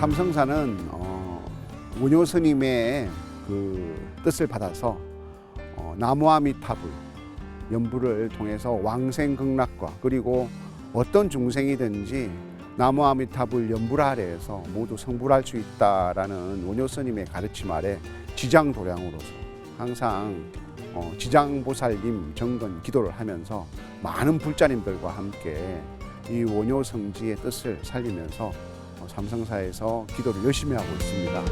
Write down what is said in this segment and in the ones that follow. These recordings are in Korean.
삼성사는 원효 스님의 그 뜻을 받아서 나무아미타불 연부를 통해서 왕생극락과 그리고 어떤 중생이든지 나무아미타불 연불 아래에서 모두 성불할 수 있다라는 원효 스님의 가르침 아래 지장도량으로서 항상 지장보살님 정건 기도를 하면서 많은 불자님들과 함께 이 원효 성지의 뜻을 살리면서 삼성사에서 기도를 열심히 하고 있습니다.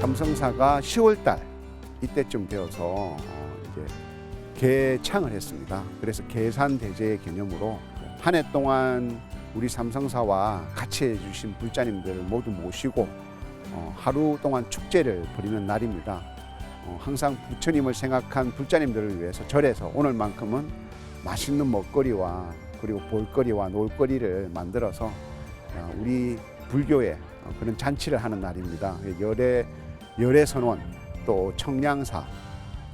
삼성사가 10월달 이때쯤 되어서 이제 개창을 했습니다. 그래서 계산대제 개념으로 한 해 동안 우리 삼성사와 같이 해주신 불자님들을 모두 모시고 하루 동안 축제를 벌이는 날입니다. 항상 부처님을 생각한 불자님들을 위해서 절에서 오늘만큼은 맛있는 먹거리와 그리고 볼거리와 놀거리를 만들어서 우리 불교에 그런 잔치를 하는 날입니다. 열애 선원 또 청량사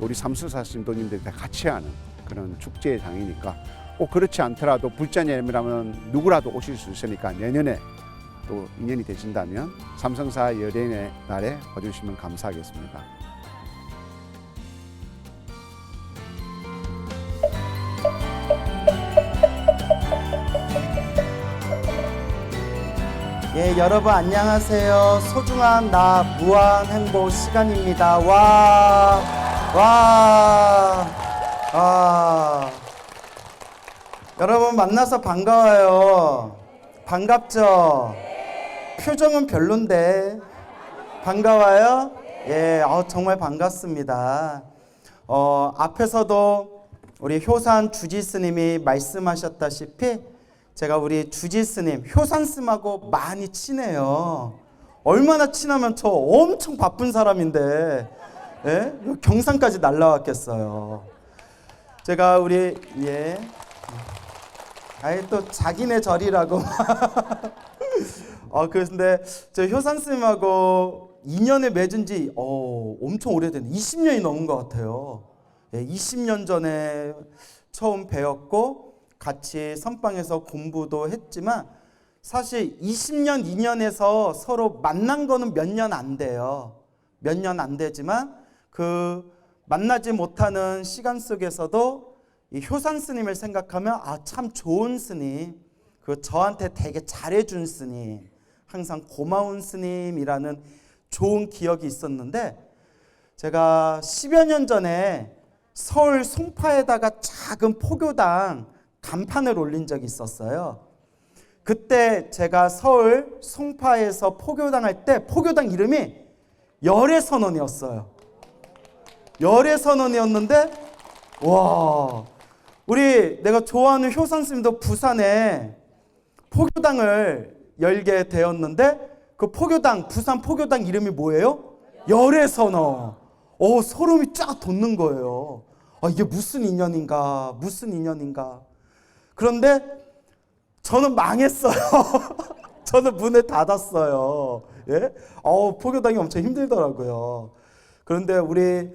또 우리 삼수사 신도님들이 다 같이 하는 그런 축제의 장이니까 꼭 그렇지 않더라도 불자님이라면 누구라도 오실 수 있으니까 내년에 또 인연이 되신다면 삼성사 열애의 날에 와주시면 감사하겠습니다. 예, 여러분 안녕하세요. 소중한 나 무한 행복 시간입니다. 와. 여러분 만나서 반가워요. 반갑죠? 표정은 별론데 반가워요? 예, 정말 반갑습니다. 앞에서도 우리 효산 주지 스님이 말씀하셨다시피 제가 우리 주지 스님, 효산 스님하고 많이 친해요. 얼마나 친하면 저 엄청 바쁜 사람인데, 예? 경산까지 날라왔겠어요. 제가 아예 또 자기네 절이라고. 그런데 저 효산 스님하고 인연을 맺은 지 엄청 오래된 20년이 넘은 것 같아요. 예, 20년 전에 처음 배웠고 같이 선방에서 공부도 했지만 사실 20년, 2년에서 서로 만난 거는 몇 년 안 돼요. 몇 년 안 되지만 그 만나지 못하는 시간 속에서도 이 효산 스님을 생각하면 참 좋은 스님, 그 저한테 되게 잘해준 스님, 항상 고마운 스님이라는 좋은 기억이 있었는데 제가 10여 년 전에 서울 송파에다가 작은 포교당 간판을 올린 적이 있었어요. 그때 제가 서울 송파에서 포교당 할 때 포교당 이름이 열애선원이었어요. 열애선원이었는데 와, 내가 좋아하는 효산 스님도 부산에 포교당을 열게 되었는데 그 포교당, 부산 포교당 이름이 뭐예요? 열애선원. 소름이 쫙 돋는 거예요. 이게 무슨 인연인가. 그런데 저는 망했어요. 저는 문을 닫았어요. 예? 포교당이 엄청 힘들더라고요. 그런데 우리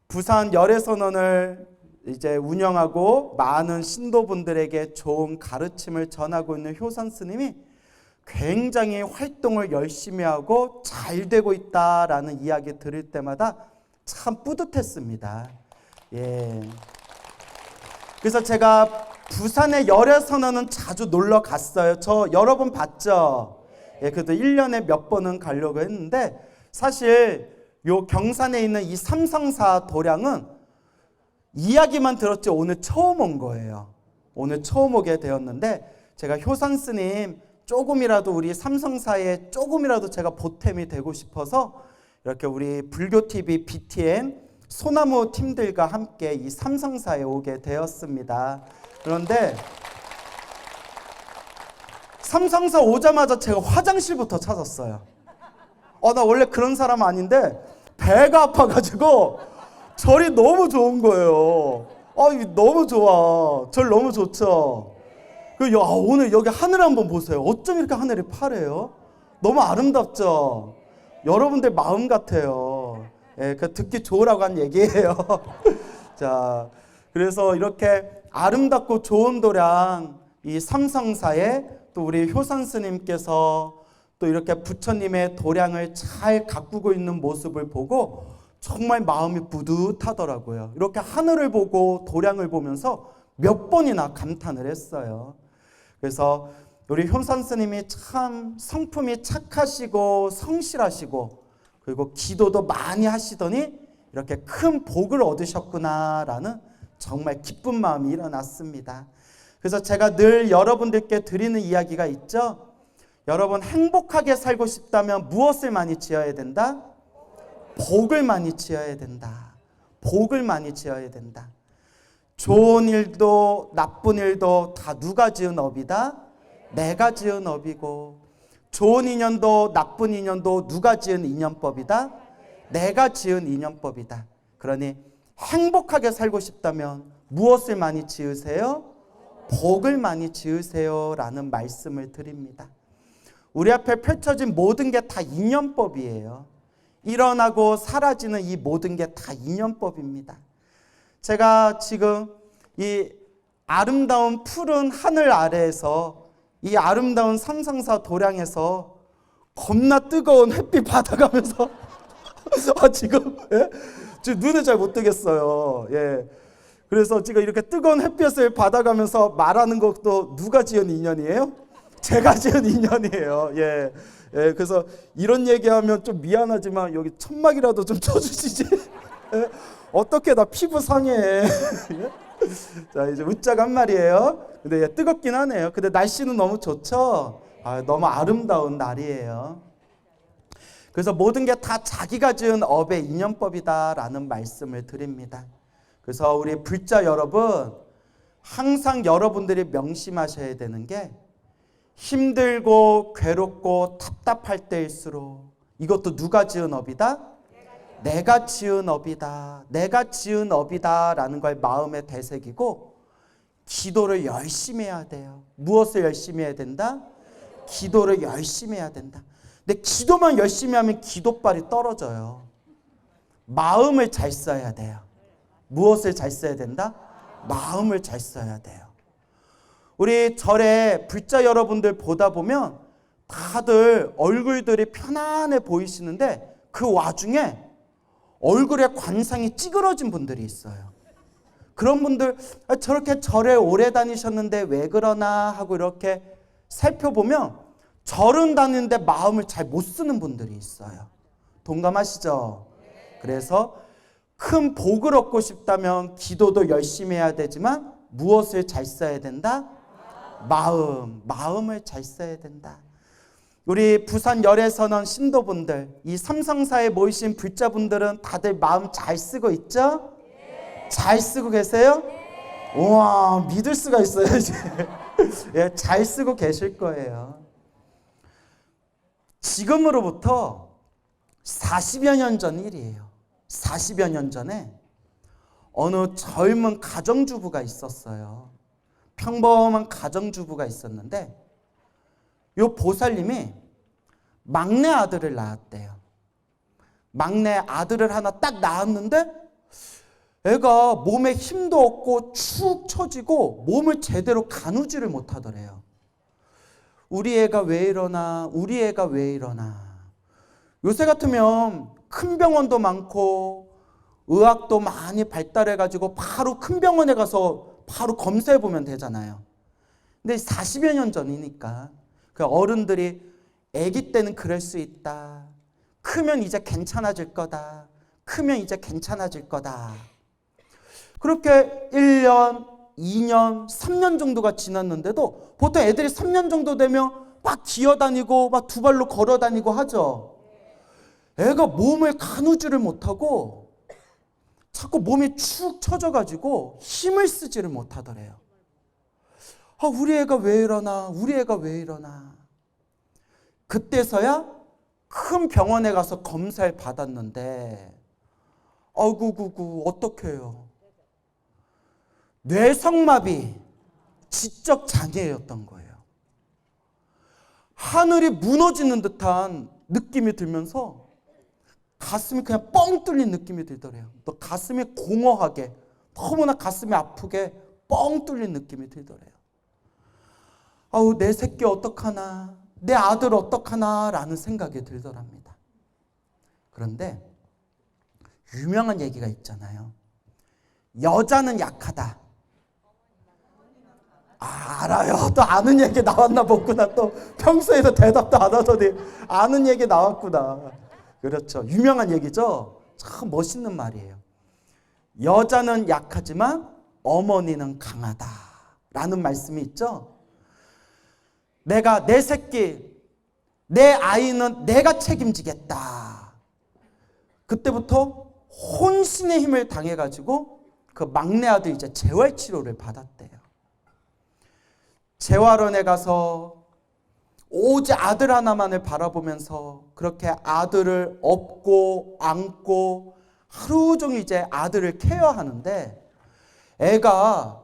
부산 열애선원을 이제 운영하고 많은 신도분들에게 좋은 가르침을 전하고 있는 효산 스님이 굉장히 활동을 열심히 하고 잘 되고 있다라는 이야기 들을 때마다 참 뿌듯했습니다. 예. 그래서 제가 부산의 열애선원은 자주 놀러 갔어요. 저 여러 번 봤죠. 예, 그래도 1년에 몇 번은 가려고 했는데 사실 요 경산에 있는 이 삼성사 도량은 이야기만 들었지 오늘 처음 온 거예요. 오늘 처음 오게 되었는데 제가 효산 스님 조금이라도 우리 삼성사에 조금이라도 제가 보탬이 되고 싶어서 이렇게 우리 불교TV BTN 소나무 팀들과 함께 이 삼성사에 오게 되었습니다. 그런데 삼성사 오자마자 제가 화장실부터 찾았어요. 나 원래 그런 사람 아닌데 배가 아파가지고 절이 너무 좋은 거예요. 너무 좋아. 절 너무 좋죠. 오늘 여기 하늘 한번 보세요. 어쩜 이렇게 하늘이 파래요? 너무 아름답죠? 여러분들 마음 같아요. 예, 그 듣기 좋으라고 한 얘기예요. 자, 그래서 이렇게 아름답고 좋은 도량, 이 삼성사에 또 우리 효산 스님께서 또 이렇게 부처님의 도량을 잘 가꾸고 있는 모습을 보고 정말 마음이 뿌듯하더라고요. 이렇게 하늘을 보고 도량을 보면서 몇 번이나 감탄을 했어요. 그래서 우리 효산 스님이 참 성품이 착하시고 성실하시고 그리고 기도도 많이 하시더니 이렇게 큰 복을 얻으셨구나라는 정말 기쁜 마음이 일어났습니다. 그래서 제가 늘 여러분들께 드리는 이야기가 있죠. 여러분 행복하게 살고 싶다면 무엇을 많이 지어야 된다? 복을 많이 지어야 된다. 복을 많이 지어야 된다. 좋은 일도 나쁜 일도 다 누가 지은 업이다? 내가 지은 업이고, 좋은 인연도 나쁜 인연도 누가 지은 인연법이다? 내가 지은 인연법이다. 그러니 행복하게 살고 싶다면 무엇을 많이 지으세요? 복을 많이 지으세요 라는 말씀을 드립니다. 우리 앞에 펼쳐진 모든 게 다 인연법이에요. 일어나고 사라지는 이 모든 게 다 인연법입니다. 제가 지금 이 아름다운 푸른 하늘 아래에서 이 아름다운 삼성사 도량에서 겁나 뜨거운 햇빛 받아가면서 지금 눈을 잘 못 뜨겠어요. 예. 그래서 지금 이렇게 뜨거운 햇빛을 받아가면서 말하는 것도 누가 지은 인연이에요? 제가 지은 인연이에요. 예. 예. 그래서 이런 얘기하면 좀 미안하지만 여기 천막이라도 좀 쳐주시지. 예? 어떻게 나 피부 상해. 예? 자, 이제 웃자가 한 말이에요. 근데 예, 뜨겁긴 하네요. 근데 날씨는 너무 좋죠? 너무 아름다운 날이에요. 그래서 모든 게 다 자기가 지은 업의 인연법이다라는 말씀을 드립니다. 그래서 우리 불자 여러분, 항상 여러분들이 명심하셔야 되는 게 힘들고 괴롭고 답답할 때일수록 이것도 누가 지은 업이다? 내가 지은 업이다. 내가 지은 업이다 라는 걸 마음에 되새기고 기도를 열심히 해야 돼요. 무엇을 열심히 해야 된다? 기도를 열심히 해야 된다. 근데 기도만 열심히 하면 기도빨이 떨어져요. 마음을 잘 써야 돼요. 무엇을 잘 써야 된다? 마음을 잘 써야 돼요. 우리 절에 불자 여러분들 보다 보면 다들 얼굴들이 편안해 보이시는데 그 와중에 얼굴에 관상이 찌그러진 분들이 있어요. 그런 분들 저렇게 절에 오래 다니셨는데 왜 그러나 하고 이렇게 살펴보면 절은 다니는데 마음을 잘 못 쓰는 분들이 있어요. 동감하시죠? 그래서 큰 복을 얻고 싶다면 기도도 열심히 해야 되지만 무엇을 잘 써야 된다? 마음을 잘 써야 된다. 우리 부산 열애선언 신도분들, 이 삼성사에 모이신 불자분들은 다들 마음 잘 쓰고 있죠? 잘 쓰고 계세요? 우와, 믿을 수가 있어요, 이제. 예, 잘 쓰고 계실 거예요. 지금으로부터 40여 년 전 일이에요. 40여 년 전에 어느 젊은 가정주부가 있었어요. 평범한 가정주부가 있었는데 요 보살님이 막내 아들을 낳았대요. 막내 아들을 하나 딱 낳았는데 애가 몸에 힘도 없고 축 처지고 몸을 제대로 가누지를 못하더래요. 우리 애가 왜 이러나, 우리 애가 왜 이러나. 요새 같으면 큰 병원도 많고 의학도 많이 발달해가지고 바로 큰 병원에 가서 바로 검사해보면 되잖아요. 근데 40여 년 전이니까 그 어른들이 아기 때는 그럴 수 있다. 크면 이제 괜찮아질 거다. 크면 이제 괜찮아질 거다. 그렇게 1년, 2년, 3년 정도가 지났는데도 보통 애들이 3년 정도 되면 막 기어다니고 막 두 발로 걸어다니고 하죠. 애가 몸을 가누지를 못하고 자꾸 몸이 축 처져가지고 힘을 쓰지를 못하더래요. 우리 애가 왜 이러나, 우리 애가 왜 이러나. 그때서야 큰 병원에 가서 검사를 받았는데 아이고 어떡해요. 뇌성마비, 지적 장애였던 거예요. 하늘이 무너지는 듯한 느낌이 들면서 가슴이 그냥 뻥 뚫린 느낌이 들더래요. 또 가슴이 공허하게, 너무나 가슴이 아프게 뻥 뚫린 느낌이 들더래요. 아우, 내 새끼 어떡하나, 내 아들 어떡하나 라는 생각이 들더랍니다. 그런데 유명한 얘기가 있잖아요. 여자는 약하다. 알아요. 또 아는 얘기 나왔나 보구나. 또 평소에도 대답도 안 하더니 아는 얘기 나왔구나. 그렇죠. 유명한 얘기죠. 참 멋있는 말이에요. 여자는 약하지만 어머니는 강하다 라는 말씀이 있죠. 내가 내 새끼, 내 아이는 내가 책임지겠다. 그때부터 혼신의 힘을 당해가지고 그 막내 아들 이제 재활치료를 받았대요. 재활원에 가서 오직 아들 하나만을 바라보면서 그렇게 아들을 업고 안고 하루 종일 이제 아들을 케어하는데, 애가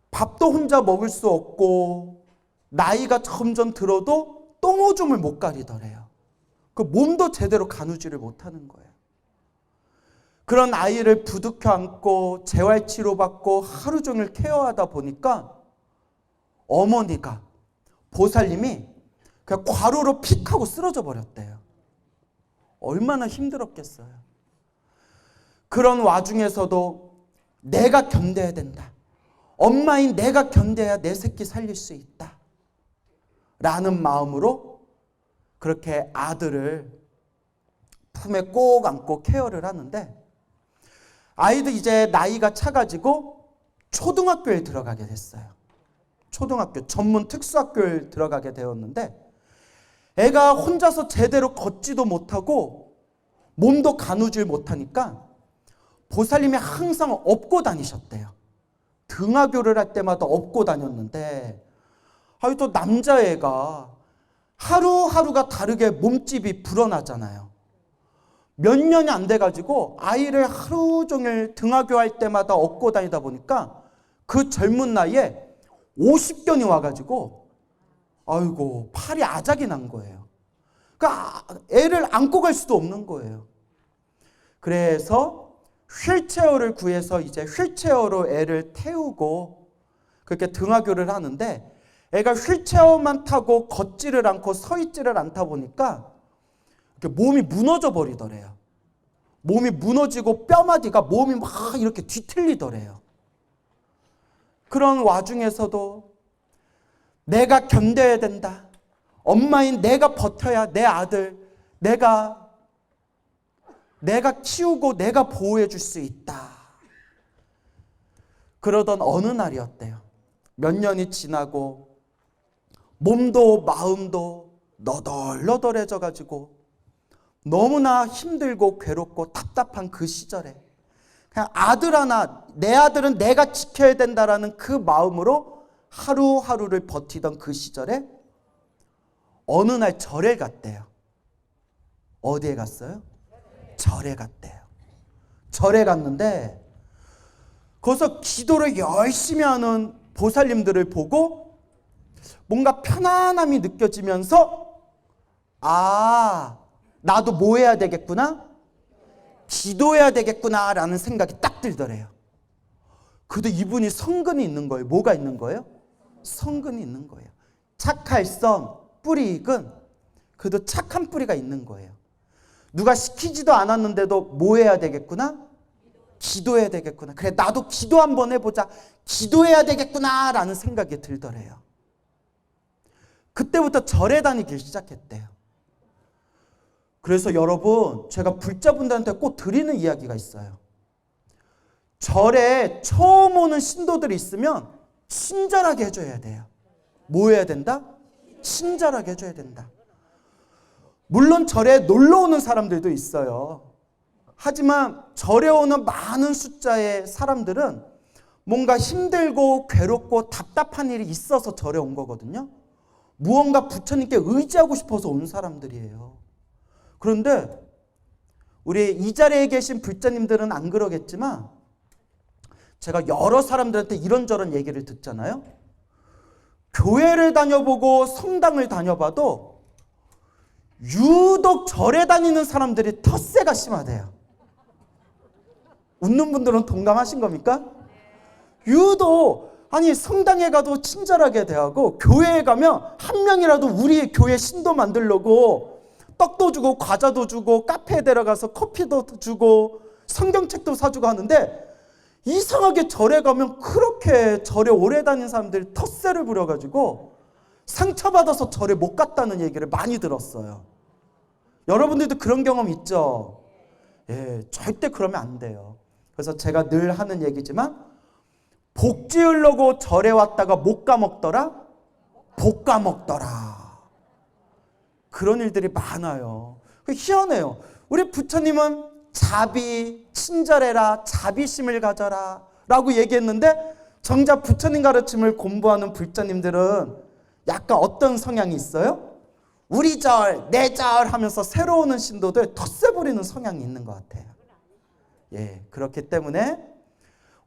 밥도 혼자 먹을 수 없고 나이가 점점 들어도 똥오줌을 못 가리더래요. 그 몸도 제대로 가누지를 못하는 거예요. 그런 아이를 부둥켜 안고 재활치료받고 하루 종일 케어하다 보니까 어머니가, 보살님이 그냥 과로로 픽 하고 쓰러져 버렸대요. 얼마나 힘들었겠어요. 그런 와중에서도 내가 견뎌야 된다. 엄마인 내가 견뎌야 내 새끼 살릴 수 있다. 라는 마음으로 그렇게 아들을 품에 꼭 안고 케어를 하는데, 아이도 이제 나이가 차가지고 초등학교에 들어가게 됐어요. 초등학교, 전문 특수학교에 들어가게 되었는데, 애가 혼자서 제대로 걷지도 못하고 몸도 가누질 못하니까 보살님이 항상 업고 다니셨대요. 등하교를 할 때마다 업고 다녔는데, 또 남자애가 하루하루가 다르게 몸집이 불어나잖아요. 몇 년이 안 돼가지고 아이를 하루 종일 등하교 할 때마다 업고 다니다 보니까 그 젊은 나이에 50견이 와가지고 아이고 팔이 아작이 난 거예요. 그러니까 애를 안고 갈 수도 없는 거예요. 그래서 휠체어를 구해서 이제 휠체어로 애를 태우고 그렇게 등하교를 하는데, 애가 휠체어만 타고 걷지를 않고 서 있지를 않다 보니까 몸이 무너져 버리더래요. 몸이 무너지고 뼈마디가 몸이 막 이렇게 뒤틀리더래요. 그런 와중에서도 내가 견뎌야 된다. 엄마인 내가 버텨야 내 아들, 내가 키우고 내가 보호해 줄 수 있다. 그러던 어느 날이었대요. 몇 년이 지나고 몸도 마음도 너덜너덜해져 가지고 너무나 힘들고 괴롭고 답답한 그 시절에 그냥 아들 하나, 내 아들은 내가 지켜야 된다라는 그 마음으로 하루하루를 버티던 그 시절에 어느 날 절에 갔대요. 어디에 갔어요? 절에 갔대요. 절에 갔는데 거기서 기도를 열심히 하는 보살님들을 보고 뭔가 편안함이 느껴지면서, 나도 뭐 해야 되겠구나? 기도해야 되겠구나 라는 생각이 딱 들더래요. 근데 이분이 성근이 있는 거예요. 뭐가 있는 거예요? 성근이 있는 거예요. 착할성, 뿌리 익은, 그래도 착한 뿌리가 있는 거예요. 누가 시키지도 않았는데도 뭐 해야 되겠구나? 기도해야 되겠구나. 그래, 나도 기도 한번 해보자. 기도해야 되겠구나 라는 생각이 들더래요. 그때부터 절에 다니기 시작했대요. 그래서 여러분, 제가 불자분들한테 꼭 드리는 이야기가 있어요. 절에 처음 오는 신도들이 있으면 친절하게 해줘야 돼요. 뭐 해야 된다? 친절하게 해줘야 된다. 물론 절에 놀러 오는 사람들도 있어요. 하지만 절에 오는 많은 숫자의 사람들은 뭔가 힘들고 괴롭고 답답한 일이 있어서 절에 온 거거든요. 무언가 부처님께 의지하고 싶어서 온 사람들이에요. 그런데 우리 이 자리에 계신 불자님들은 안 그러겠지만 제가 여러 사람들한테 이런저런 얘기를 듣잖아요. 교회를 다녀보고 성당을 다녀봐도 유독 절에 다니는 사람들이 텃세가 심하대요. 웃는 분들은 동감하신 겁니까? 유독 아니 성당에 가도 친절하게 대하고 교회에 가면 한 명이라도 우리 교회 신도 만들려고 떡도 주고 과자도 주고 카페에 데려가서 커피도 주고 성경책도 사주고 하는데 이상하게 절에 가면 그렇게 절에 오래 다닌 사람들이 텃세를 부려가지고 상처받아서 절에 못 갔다는 얘기를 많이 들었어요. 여러분들도 그런 경험 있죠? 예, 절대 그러면 안 돼요. 그래서 제가 늘 하는 얘기지만 복 지으려고 절에 왔다가 못 까먹더라? 복 까먹더라. 그런 일들이 많아요. 희한해요. 우리 부처님은 자비, 친절해라, 자비심을 가져라 라고 얘기했는데 정작 부처님 가르침을 공부하는 불자님들은 약간 어떤 성향이 있어요? 우리 절, 내 절 하면서 새로 오는 신도들 텃세 부리는 성향이 있는 것 같아요. 예, 그렇기 때문에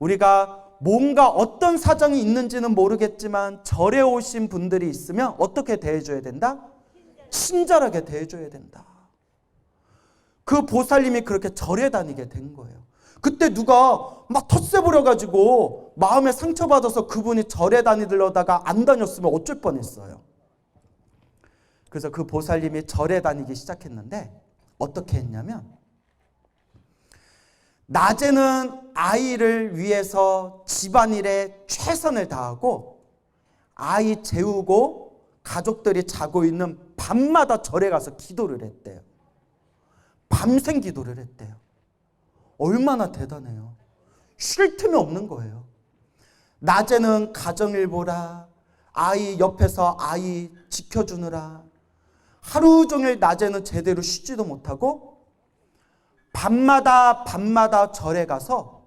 우리가 뭔가 어떤 사정이 있는지는 모르겠지만 절에 오신 분들이 있으면 어떻게 대해줘야 된다? 친절하게 대해줘야 된다. 그 보살님이 그렇게 절에 다니게 된 거예요. 그때 누가 막 텃세 부려가지고 마음에 상처받아서 그분이 절에 다니려다가 안 다녔으면 어쩔 뻔했어요. 그래서 그 보살님이 절에 다니기 시작했는데 어떻게 했냐면 낮에는 아이를 위해서 집안일에 최선을 다하고 아이 재우고 가족들이 자고 있는 밤마다 절에 가서 기도를 했대요. 밤샘 기도를 했대요. 얼마나 대단해요. 쉴 틈이 없는 거예요. 낮에는 가정일 보라, 아이 옆에서 아이 지켜주느라 하루 종일 낮에는 제대로 쉬지도 못하고 밤마다 절에 가서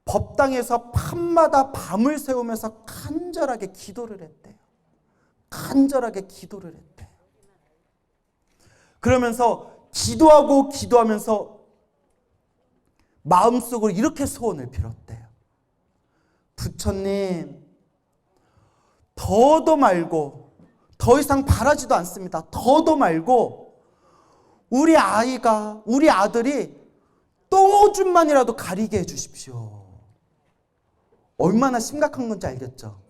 법당에서 밤마다 밤을 새우면서 간절하게 기도를 했대요. 간절하게 기도를 했대요. 그러면서 기도하면서 마음속으로 이렇게 소원을 빌었대요. 부처님, 더도 말고 더 이상 바라지도 않습니다. 더도 말고 우리 아들이 똥오줌만이라도 가리게 해주십시오. 얼마나 심각한 건지 알겠죠?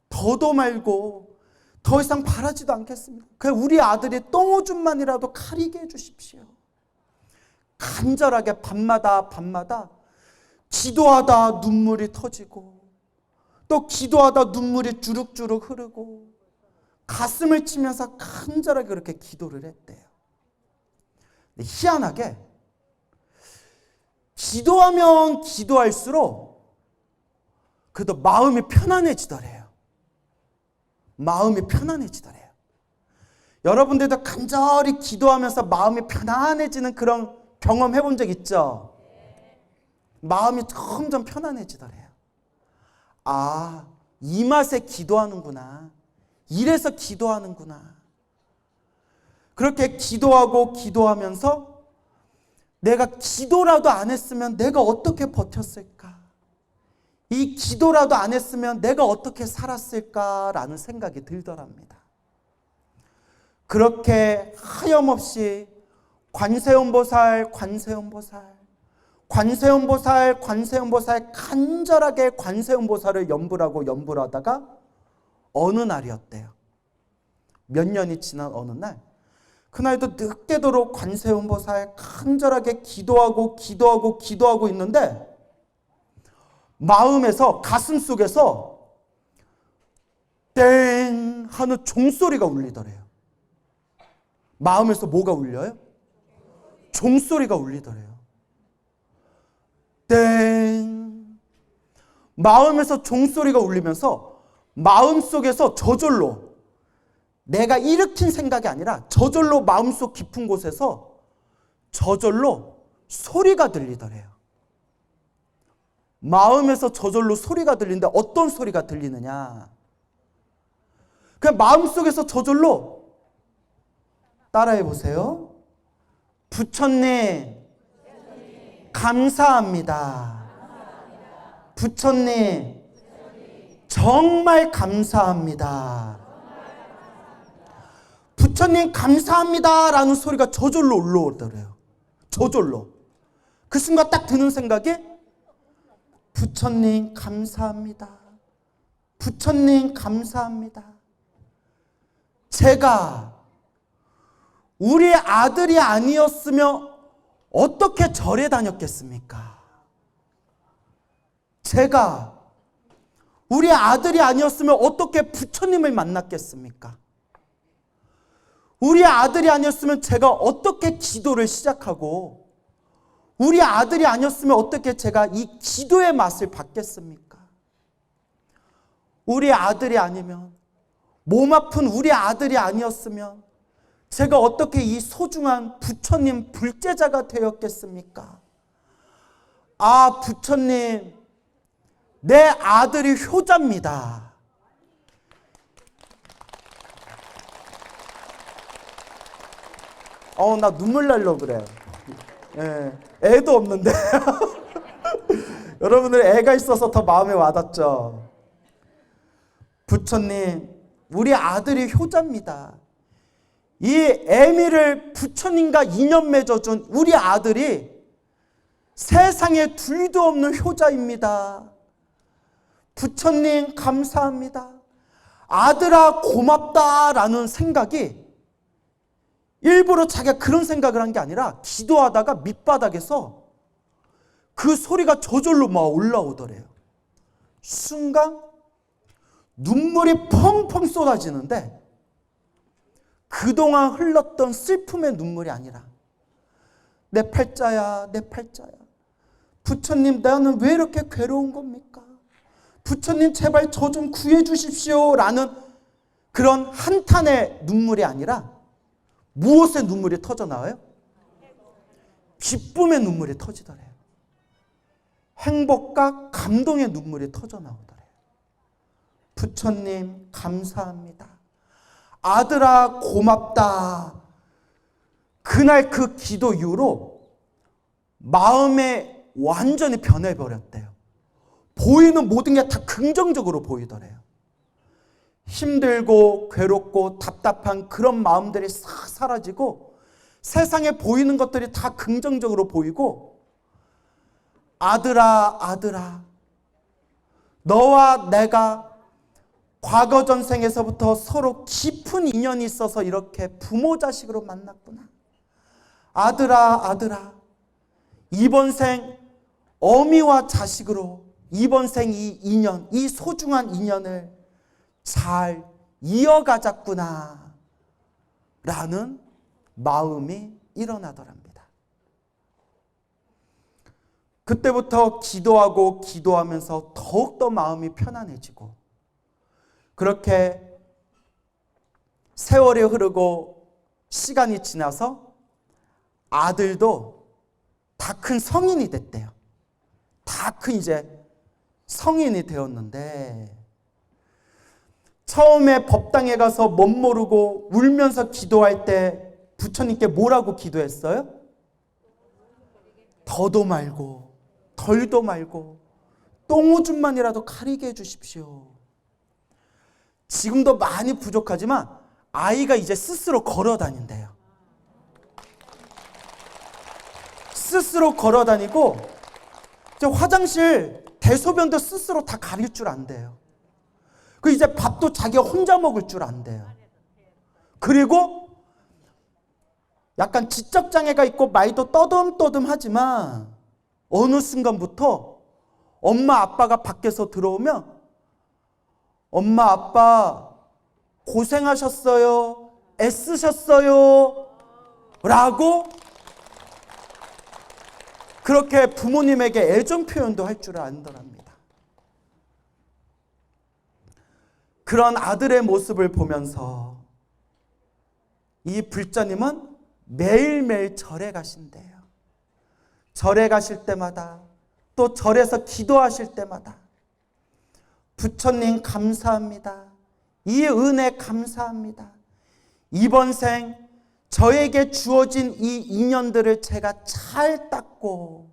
더도 말고 더 이상 바라지도 않겠습니다. 그냥 우리 아들이 똥오줌만이라도 가리게 해주십시오. 간절하게 밤마다 기도하다 눈물이 터지고 또 기도하다 눈물이 주룩주룩 흐르고 가슴을 치면서 간절하게 그렇게 기도를 했대요. 근데 희한하게 기도하면 기도할수록 그래도 마음이 편안해지더래요. 마음이 편안해지더래요. 여러분들도 간절히 기도하면서 마음이 편안해지는 그런 경험 해본 적 있죠? 마음이 점점 편안해지더래요. 아, 이 맛에 기도하는구나. 이래서 기도하는구나. 그렇게 기도하면서 내가 기도라도 안 했으면 내가 어떻게 버텼을까? 이 기도라도 안 했으면 내가 어떻게 살았을까라는 생각이 들더랍니다. 그렇게 하염없이 관세음보살 간절하게 관세음보살을 연불을 하다가 어느 날이었대요. 몇 년이 지난 어느 날, 그날도 늦게도록 관세음보살 간절하게 기도하고 있는데 마음에서 가슴속에서 땡 하는 종소리가 울리더래요. 마음에서 뭐가 울려요? 종소리가 울리더래요. 땡. 마음에서 종소리가 울리면서 마음속에서 저절로 내가 일으킨 생각이 아니라 저절로 마음속 깊은 곳에서 저절로 소리가 들리더래요. 마음에서 저절로 소리가 들리는데 어떤 소리가 들리느냐? 그냥 마음속에서 저절로 따라해 보세요. 부처님, 감사합니다. 부처님, 정말 감사합니다. 부처님 감사합니다 라는 소리가 저절로 올라오더래요. 저절로. 그 순간 딱 드는 생각이 부처님 감사합니다. 부처님 감사합니다. 제가 우리 아들이 아니었으면 어떻게 절에 다녔겠습니까? 제가 우리 아들이 아니었으면 어떻게 부처님을 만났겠습니까? 우리 아들이 아니었으면 제가 어떻게 기도를 시작하고 우리 아들이 아니었으면 어떻게 제가 이 기도의 맛을 받겠습니까? 우리 아들이 아니면, 몸 아픈 우리 아들이 아니었으면 제가 어떻게 이 소중한 부처님 불제자가 되었겠습니까? 아, 부처님, 내 아들이 효자입니다. 나 눈물 날려 그래. 예, 애도 없는데. 여러분들 애가 있어서 더 마음에 와닿죠. 부처님, 우리 아들이 효자입니다. 이 애미를 부처님과 인연 맺어준 우리 아들이 세상에 둘도 없는 효자입니다. 부처님 감사합니다. 아들아 고맙다라는 생각이 일부러 자기가 그런 생각을 한 게 아니라 기도하다가 밑바닥에서 그 소리가 저절로 막 올라오더래요. 순간 눈물이 펑펑 쏟아지는데 그동안 흘렀던 슬픔의 눈물이 아니라 내 팔자야, 내 팔자야. 부처님, 나는 왜 이렇게 괴로운 겁니까? 부처님, 제발 저 좀 구해 주십시오 라는 그런 한탄의 눈물이 아니라 무엇의 눈물이 터져 나와요? 기쁨의 눈물이 터지더래요. 행복과 감동의 눈물이 터져 나오더래요. 부처님 감사합니다. 아들아 고맙다. 그날 그 기도 이후로 마음이 완전히 변해버렸대요. 보이는 모든 게 다 긍정적으로 보이더래요. 힘들고 괴롭고 답답한 그런 마음들이 싹 사라지고 세상에 보이는 것들이 다 긍정적으로 보이고 아들아, 아들아, 너와 내가 과거 전생에서부터 서로 깊은 인연이 있어서 이렇게 부모 자식으로 만났구나. 아들아, 아들아, 이번 생 어미와 자식으로 이번 생 이 인연, 이 소중한 인연을 잘 이어가자꾸나 라는 마음이 일어나더랍니다. 그때부터 기도하고 기도하면서 더욱더 마음이 편안해지고 그렇게 세월이 흐르고 시간이 지나서 아들도 다 큰 성인이 됐대요. 다 큰 이제 성인이 되었는데 처음에 법당에 가서 못 모르고 울면서 기도할 때 부처님께 뭐라고 기도했어요? 더도 말고 덜도 말고 똥오줌만이라도 가리게 해주십시오. 지금도 많이 부족하지만 아이가 이제 스스로 걸어 다닌대요. 스스로 걸어 다니고 이제 화장실 대소변도 스스로 다 가릴 줄 안대요. 그 이제 밥도 자기가 혼자 먹을 줄 안대요. 그리고 약간 지적장애가 있고 말도 떠듬떠듬하지만 어느 순간부터 엄마 아빠가 밖에서 들어오면 엄마 아빠 고생하셨어요, 애쓰셨어요 라고 그렇게 부모님에게 애정 표현도 할 줄 안더랍니다. 그런 아들의 모습을 보면서 이 불자님은 매일매일 절에 가신대요. 절에 가실 때마다 또 절에서 기도하실 때마다 부처님 감사합니다. 이 은혜 감사합니다. 이번 생 저에게 주어진 이 인연들을 제가 잘 닦고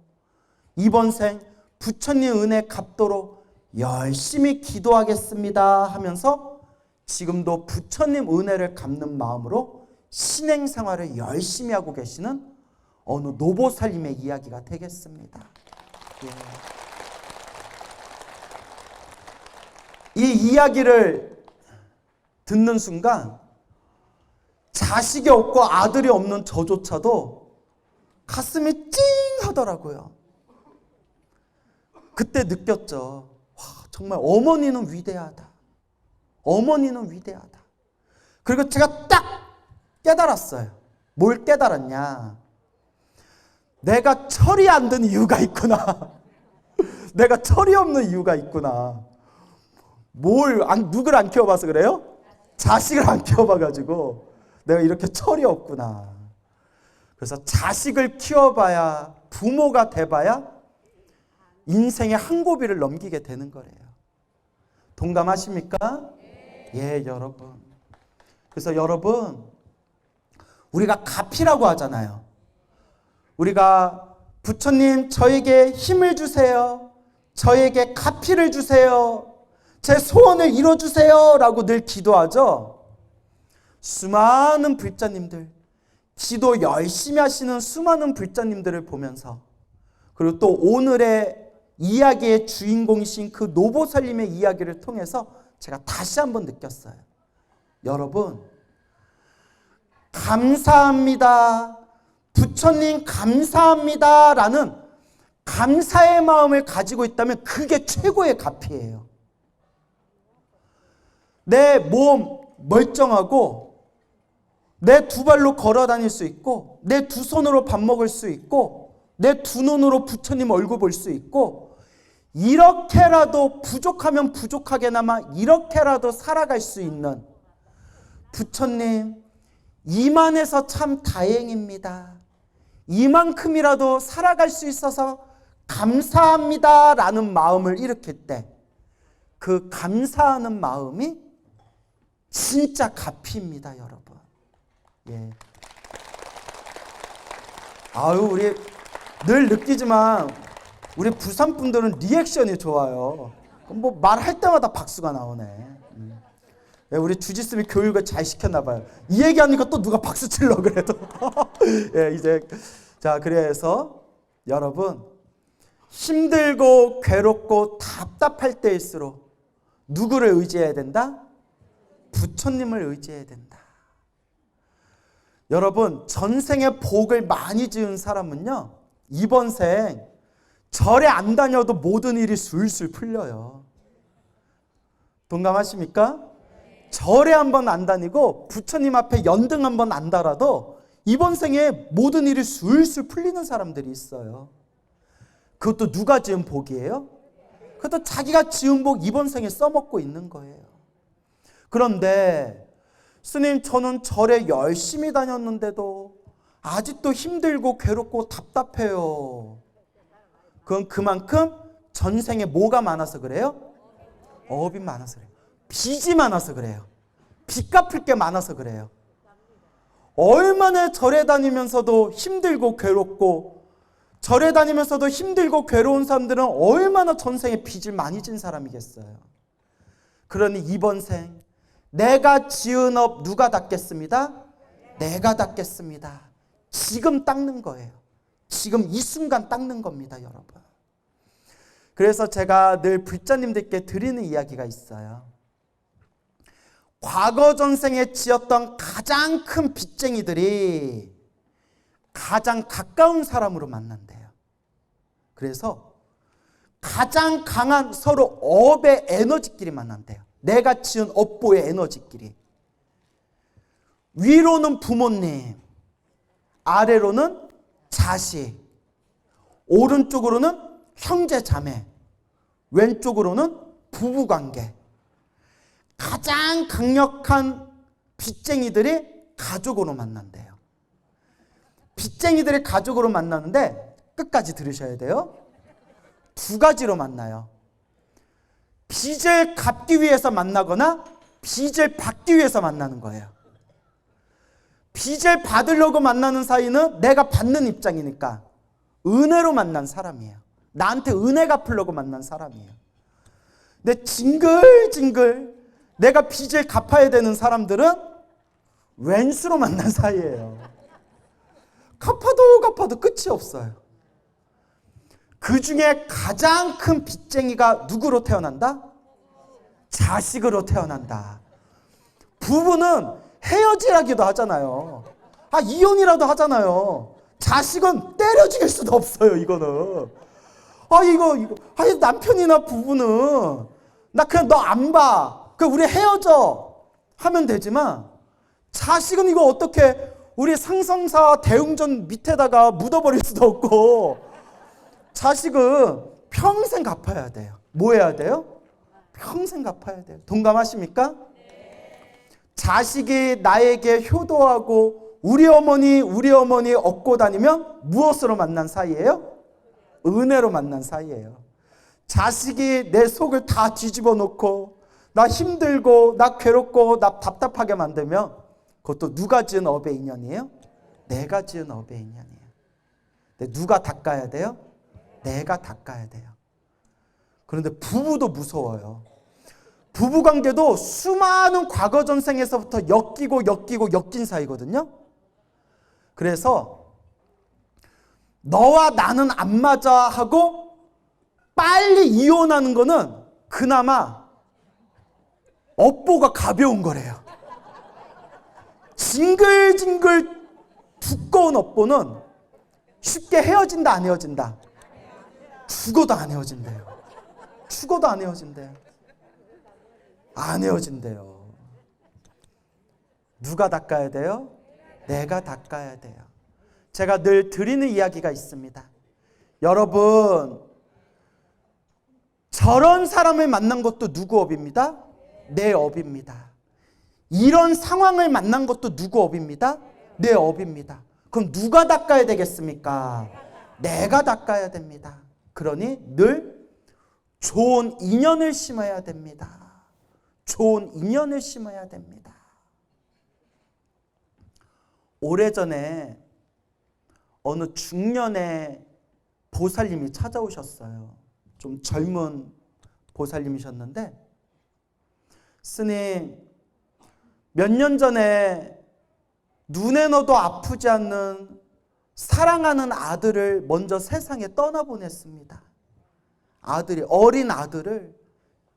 이번 생 부처님 은혜 갚도록 열심히 기도하겠습니다 하면서 지금도 부처님 은혜를 갚는 마음으로 신행생활을 열심히 하고 계시는 어느 노보살님의 이야기가 되겠습니다. 이 이야기를 듣는 순간 자식이 없고 아들이 없는 저조차도 가슴이 찡 하더라고요. 그때 느꼈죠. 와, 정말 어머니는 위대하다. 어머니는 위대하다. 그리고 제가 딱 깨달았어요. 뭘 깨달았냐? 내가 철이 안 든 이유가 있구나. 내가 철이 없는 이유가 있구나. 누구를 안 키워봐서 그래요? 자식을 안 키워봐가지고 내가 이렇게 철이 없구나. 그래서 자식을 키워봐야, 부모가 돼봐야 인생의 한 고비를 넘기게 되는 거래요. 동감하십니까? 예, 여러분. 그래서 여러분, 우리가 가피라고 하잖아요. 우리가 부처님 저에게 힘을 주세요. 저에게 가피를 주세요. 제 소원을 이뤄주세요 라고 늘 기도하죠. 수많은 불자님들, 기도 열심히 하시는 수많은 불자님들을 보면서, 그리고 또 오늘의 이야기의 주인공이신 그 노보살님의 이야기를 통해서 제가 다시 한번 느꼈어요. 여러분, 감사합니다. 부처님 감사합니다 라는 감사의 마음을 가지고 있다면 그게 최고의 가피예요. 내 몸 멀쩡하고 내 두 발로 걸어 다닐 수 있고 내 두 손으로 밥 먹을 수 있고 내 두 눈으로 부처님 얼굴 볼 수 있고 이렇게라도 부족하면 부족하게나마 이렇게라도 살아갈 수 있는 부처님 이만해서 참 다행입니다. 이만큼이라도 살아갈 수 있어서 감사합니다 라는 마음을 일으킬 때 그 감사하는 마음이 진짜 가피입니다, 여러분. 예. 아유, 우리 늘 느끼지만 우리 부산 분들은 리액션이 좋아요. 뭐 말할 때마다 박수가 나오네. 예, 우리 주지스미 교육을 잘 시켰나 봐요. 이 얘기하니까 또 누가 박수 칠러 그래도. 예, 이제 자, 그래서 여러분 힘들고 괴롭고 답답할 때일수록 누구를 의지해야 된다? 부처님을 의지해야 된다. 여러분, 전생에 복을 많이 지은 사람은요, 이번 생 절에 안 다녀도 모든 일이 술술 풀려요. 동감하십니까? 절에 한번 안 다니고 부처님 앞에 연등 한번 안 달아도 이번 생에 모든 일이 술술 풀리는 사람들이 있어요. 그것도 누가 지은 복이에요? 그것도 자기가 지은 복 이번 생에 써먹고 있는 거예요. 그런데 스님, 저는 절에 열심히 다녔는데도 아직도 힘들고 괴롭고 답답해요. 그건 그만큼 전생에 뭐가 많아서 그래요? 업이 많아서 그래요. 빚이 많아서 그래요. 빚 갚을 게 많아서 그래요. 얼마나 절에 다니면서도 힘들고 괴롭고 절에 다니면서도 힘들고 괴로운 사람들은 얼마나 전생에 빚을 많이 진 사람이겠어요. 그러니 이번 생 내가 지은 업 누가 닦겠습니다? 내가 닦겠습니다. 지금 닦는 거예요. 지금 이 순간 닦는 겁니다, 여러분. 그래서 제가 늘 불자님들께 드리는 이야기가 있어요. 과거 전생에 지었던 가장 큰 빚쟁이들이 가장 가까운 사람으로 만난대요. 그래서 가장 강한 서로 업의 에너지끼리 만난대요. 내가 지은 업보의 에너지끼리. 위로는 부모님, 아래로는 자식, 오른쪽으로는 형제 자매, 왼쪽으로는 부부관계. 가장 강력한 빚쟁이들이 가족으로 만난대요. 빚쟁이들이 가족으로 만나는데 끝까지 들으셔야 돼요. 두 가지로 만나요. 빚을 갚기 위해서 만나거나 빚을 받기 위해서 만나는 거예요. 빚을 받으려고 만나는 사이는 내가 받는 입장이니까 은혜로 만난 사람이에요. 나한테 은혜 갚으려고 만난 사람이에요. 근데 징글징글 내가 빚을 갚아야 되는 사람들은 왼수로 만난 사이예요. 갚아도 끝이 없어요. 그 중에 가장 큰 빚쟁이가 누구로 태어난다? 자식으로 태어난다. 부부는 헤어지라기도 하잖아요. 이혼이라도 하잖아요. 자식은 때려 죽일 수도 없어요, 이거는. 남편이나 부부는 나 그냥 너 안 봐. 우리 헤어져. 하면 되지만 자식은 이거 어떻게 우리 상성사 대웅전 밑에다가 묻어버릴 수도 없고 자식은 평생 갚아야 돼요. 뭐 해야 돼요? 평생 갚아야 돼요. 동감하십니까? 자식이 나에게 효도하고 우리 어머니 업고 다니면 무엇으로 만난 사이예요? 은혜로 만난 사이예요. 자식이 내 속을 다 뒤집어 놓고 나 힘들고 나 괴롭고 나 답답하게 만들면 그것도 누가 지은 업의 인연이에요? 내가 지은 업의 인연이에요. 근데 누가 닦아야 돼요? 내가 닦아야 돼요. 그런데 부부도 무서워요. 부부관계도 수많은 과거 전생에서부터 엮인 사이거든요. 그래서 너와 나는 안 맞아 하고 빨리 이혼하는 거는 그나마 업보가 가벼운 거래요. 징글징글 두꺼운 업보는 쉽게 헤어진다 안 헤어진다? 죽어도 안 헤어진대요. 죽어도 안 헤어진대요. 안 헤어진대요. 누가 닦아야 돼요? 내가 닦아야 돼요. 제가 늘 드리는 이야기가 있습니다. 여러분, 저런 사람을 만난 것도 누구 업입니다? 내 업입니다. 이런 상황을 만난 것도 누구 업입니다? 내 업입니다. 그럼 누가 닦아야 되겠습니까? 내가 닦아야 됩니다. 그러니 늘 좋은 인연을 심어야 됩니다. 좋은 인연을 심어야 됩니다. 오래전에 어느 중년의 보살님이 찾아오셨어요. 좀 젊은 보살님이셨는데, 스님, 몇 년 전에 눈에 넣어도 아프지 않는 사랑하는 아들을 먼저 세상에 떠나보냈습니다. 어린 아들을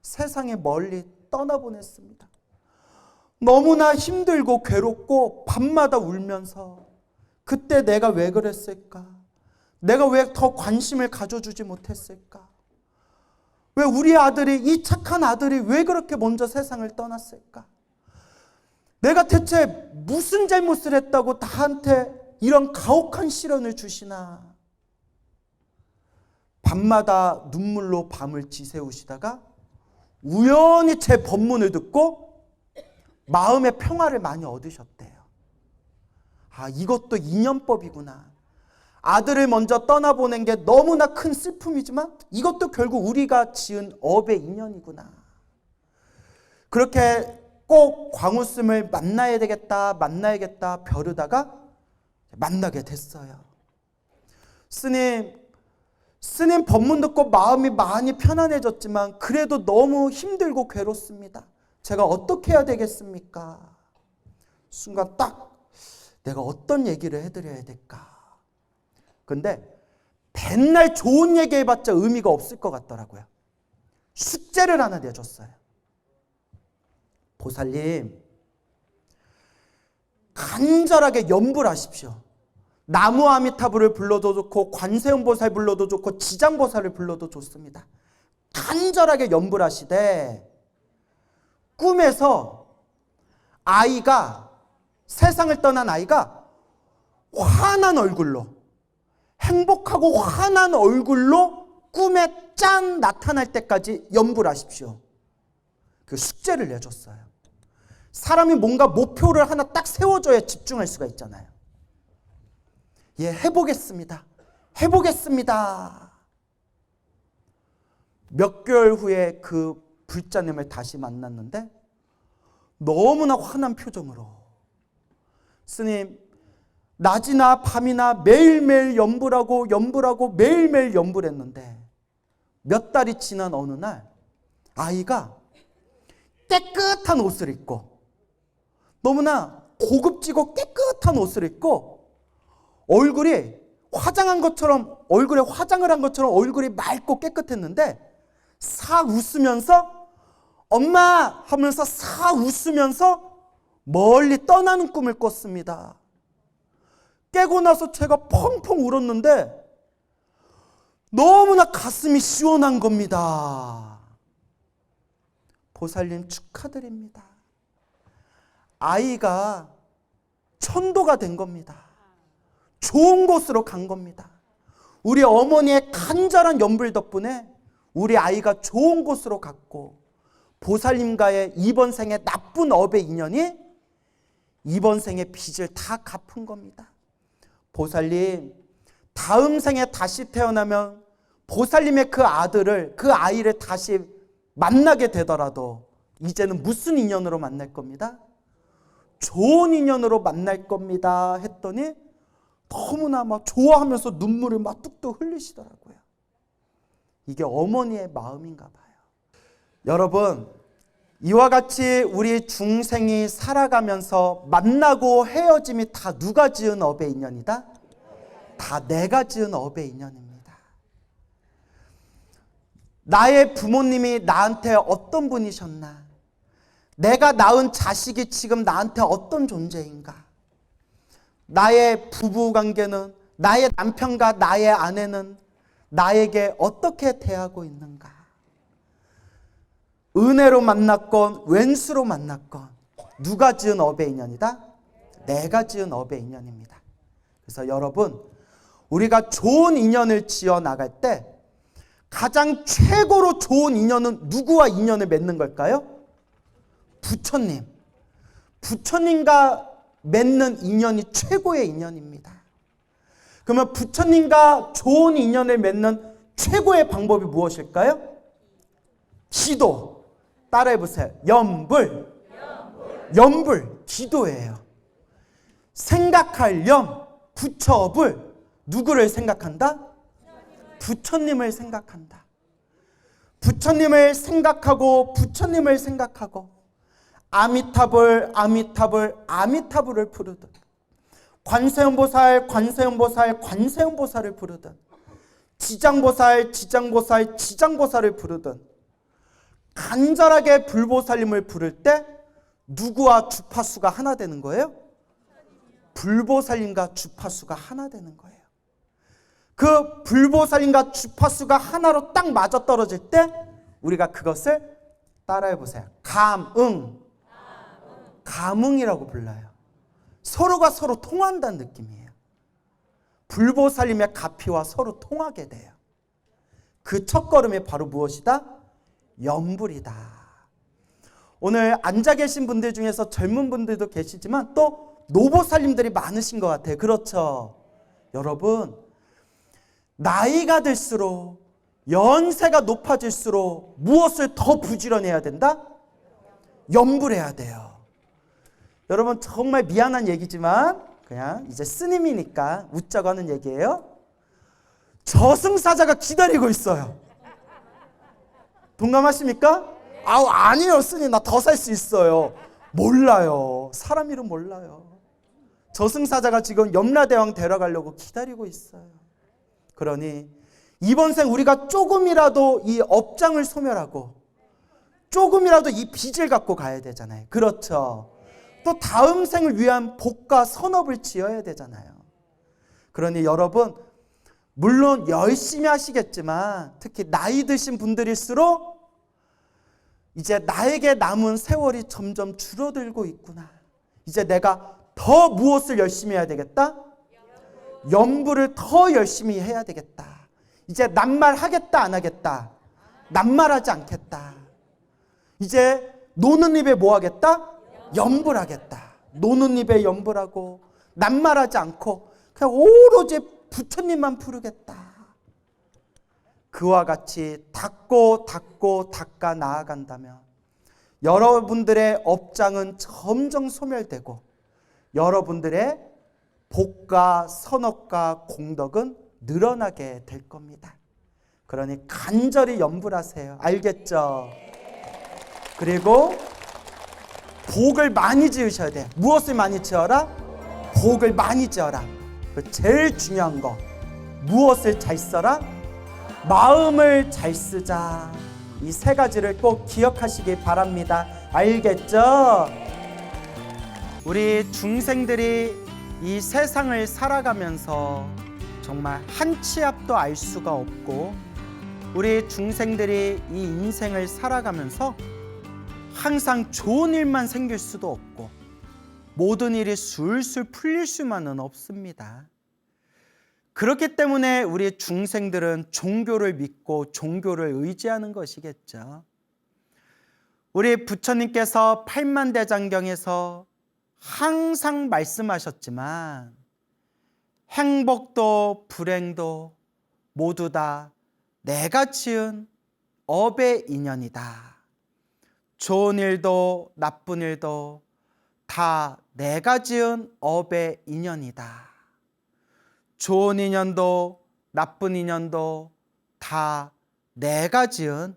세상에 멀리 떠나보냈습니다. 너무나 힘들고 괴롭고 밤마다 울면서 그때 내가 왜 그랬을까? 내가 왜 더 관심을 가져주지 못했을까? 왜 우리 아들이, 이 착한 아들이 왜 그렇게 먼저 세상을 떠났을까? 내가 대체 무슨 잘못을 했다고 나한테 이런 가혹한 시련을 주시나? 밤마다 눈물로 밤을 지새우시다가 우연히 제 법문을 듣고 마음의 평화를 많이 얻으셨대요. 이것도 인연법이구나. 아들을 먼저 떠나보낸 게 너무나 큰 슬픔이지만 이것도 결국 우리가 지은 업의 인연이구나. 그렇게 꼭 광우스님을 만나야 되겠다 벼르다가 만나게 됐어요. 스님 법문 듣고 마음이 많이 편안해졌지만 그래도 너무 힘들고 괴롭습니다. 제가 어떻게 해야 되겠습니까? 순간 딱 내가 어떤 얘기를 해드려야 될까? 근데 맨날 좋은 얘기 해봤자 의미가 없을 것 같더라고요. 숙제를 하나 내줬어요. 보살님, 간절하게 염불 하십시오. 나무 아미타불을 불러도 좋고 관세음보살 불러도 좋고 지장보살을 불러도 좋습니다. 간절하게 염불하시되 꿈에서 세상을 떠난 아이가 환한 얼굴로, 행복하고 환한 얼굴로 꿈에 짠 나타날 때까지 염불하십시오. 그 숙제를 내줬어요. 사람이 뭔가 목표를 하나 딱 세워줘야 집중할 수가 있잖아요. 해보겠습니다. 몇 개월 후에 그 불자님을 다시 만났는데 너무나 환한 표정으로, 스님, 낮이나 밤이나 매일매일 염불하고 매일매일 염불했는데 몇 달이 지난 어느 날 아이가 깨끗한 옷을 입고 너무나 고급지고 깨끗한 옷을 입고 얼굴이 화장한 것처럼 얼굴에 화장을 한 것처럼 얼굴이 맑고 깨끗했는데 싹 웃으면서 엄마 하면서 싹 웃으면서 멀리 떠나는 꿈을 꿨습니다. 깨고 나서 제가 펑펑 울었는데 너무나 가슴이 시원한 겁니다. 보살님 축하드립니다. 아이가 천도가 된 겁니다. 좋은 곳으로 간 겁니다. 우리 어머니의 간절한 연불 덕분에 우리 아이가 좋은 곳으로 갔고 보살님과의 이번 생의 나쁜 업의 인연이 이번 생의 빚을 다 갚은 겁니다. 보살님, 다음 생에 다시 태어나면 보살님의 그 아들을, 그 아이를 다시 만나게 되더라도 이제는 무슨 인연으로 만날 겁니다? 좋은 인연으로 만날 겁니다 했더니 너무나 막 좋아하면서 눈물을 막 뚝뚝 흘리시더라고요. 이게 어머니의 마음인가 봐요. 여러분, 이와 같이 우리 중생이 살아가면서 만나고 헤어짐이 다 누가 지은 업의 인연이다? 다 내가 지은 업의 인연입니다. 나의 부모님이 나한테 어떤 분이셨나? 내가 낳은 자식이 지금 나한테 어떤 존재인가? 나의 부부관계는, 나의 남편과 나의 아내는 나에게 어떻게 대하고 있는가? 은혜로 만났건 왼수로 만났건 누가 지은 업의 인연이다? 내가 지은 업의 인연입니다. 그래서 여러분, 우리가 좋은 인연을 지어 나갈 때 가장 최고로 좋은 인연은 누구와 인연을 맺는 걸까요? 부처님. 부처님과 맺는 인연이 최고의 인연입니다. 그러면 부처님과 좋은 인연을 맺는 최고의 방법이 무엇일까요? 기도. 따라해보세요. 연불. 기도예요. 생각할 영, 부처불. 누구를 생각한다? 부처님을 생각한다. 부처님을 생각하고 부처님을 생각하고 아미타불을 부르든 관세음보살을 부르든 지장보살을 부르든 간절하게 불보살님을 부를 때 누구와 주파수가 하나 되는 거예요? 불보살님과 주파수가 하나 되는 거예요. 그 불보살님과 주파수가 하나로 딱 맞아떨어질 때 우리가 그것을 따라해보세요. 감응이라고 불러요. 서로가 서로 통한다는 느낌이에요. 불보살님의 가피와 서로 통하게 돼요. 그 첫걸음이 바로 무엇이다? 연불이다. 오늘 앉아 계신 분들 중에서 젊은 분들도 계시지만 또 노보살님들이 많으신 것 같아요. 그렇죠? 여러분, 나이가 들수록 연세가 높아질수록 무엇을 더 부지런해야 된다? 연불해야 돼요. 여러분, 정말 미안한 얘기지만 그냥 이제 스님이니까 웃자고 하는 얘기예요. 저승사자가 기다리고 있어요. 동감하십니까? 아니요 스님, 나 더 살 수 있어요. 몰라요. 사람 이름 몰라요. 저승사자가 지금 염라대왕 데려가려고 기다리고 있어요. 그러니 이번 생 우리가 조금이라도 이 업장을 소멸하고 조금이라도 이 빚을 갖고 가야 되잖아요. 그렇죠? 또 다음 생을 위한 복과 선업을 지어야 되잖아요. 그러니 여러분, 물론 열심히 하시겠지만 특히 나이 드신 분들일수록 이제 나에게 남은 세월이 점점 줄어들고 있구나. 이제 내가 더 무엇을 열심히 해야 되겠다? 연불을 더 열심히 해야 되겠다. 이제 낱말하겠다 안 하겠다? 낱말하지 않겠다. 이제 노는 입에 뭐 하겠다? 연불하겠다. 노는 입에 연불하고 낱말하지 않고 그냥 오로지 부처님만 부르겠다. 그와 같이 닦아 나아간다면 여러분들의 업장은 점점 소멸되고 여러분들의 복과 선업과 공덕은 늘어나게 될 겁니다. 그러니 간절히 연불하세요. 알겠죠? 그리고 복을 많이 지으셔야 돼. 무엇을 많이 지어라? 복을 많이 지어라. 그 제일 중요한 거. 무엇을 잘 써라? 마음을 잘 쓰자. 이 세 가지를 꼭 기억하시기 바랍니다. 알겠죠? 우리 중생들이 이 세상을 살아가면서 정말 한 치 앞도 알 수가 없고, 우리 중생들이 이 인생을 살아가면서 항상 좋은 일만 생길 수도 없고 모든 일이 술술 풀릴 수만은 없습니다. 그렇기 때문에 우리 중생들은 종교를 믿고 종교를 의지하는 것이겠죠. 우리 부처님께서 팔만대장경에서 항상 말씀하셨지만 행복도 불행도 모두 다 내가 지은 업의 인연이다. 좋은 일도 나쁜 일도 다 내가 지은 업의 인연이다. 좋은 인연도 나쁜 인연도 다 내가 지은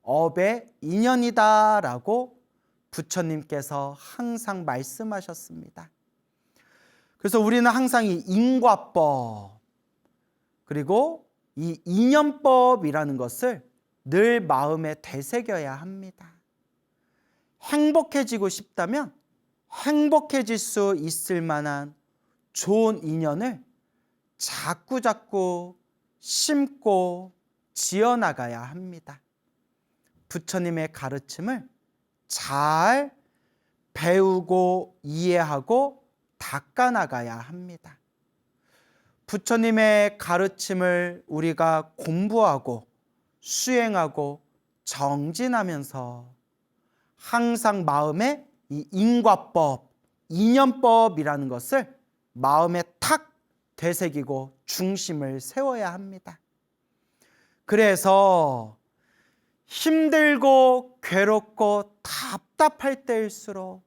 업의 인연이다 라고 부처님께서 항상 말씀하셨습니다. 그래서 우리는 항상 이 인과법 그리고 이 인연법이라는 것을 늘 마음에 되새겨야 합니다. 행복해지고 싶다면 행복해질 수 있을 만한 좋은 인연을 자꾸자꾸 심고 지어나가야 합니다. 부처님의 가르침을 잘 배우고 이해하고 닦아나가야 합니다. 부처님의 가르침을 우리가 공부하고 수행하고 정진하면서 항상 마음에 이 인과법, 인연법이라는 것을 마음에 탁 되새기고 중심을 세워야 합니다. 그래서 힘들고 괴롭고 답답할 때일수록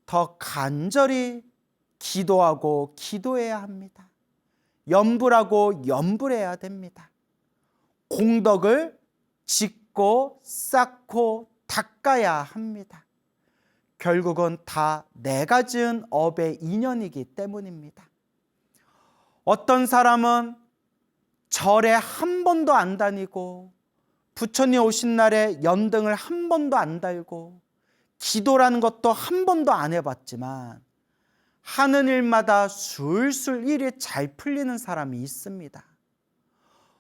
더 간절히 기도하고 기도해야 합니다. 염불하고 염불해야 됩니다. 공덕을 짓고 쌓고 닦아야 합니다. 결국은 다 내가 지은 업의 인연이기 때문입니다. 어떤 사람은 절에 한 번도 안 다니고 부처님 오신 날에 연등을 한 번도 안 달고 기도라는 것도 한 번도 안 해봤지만 하는 일마다 술술 일이 잘 풀리는 사람이 있습니다.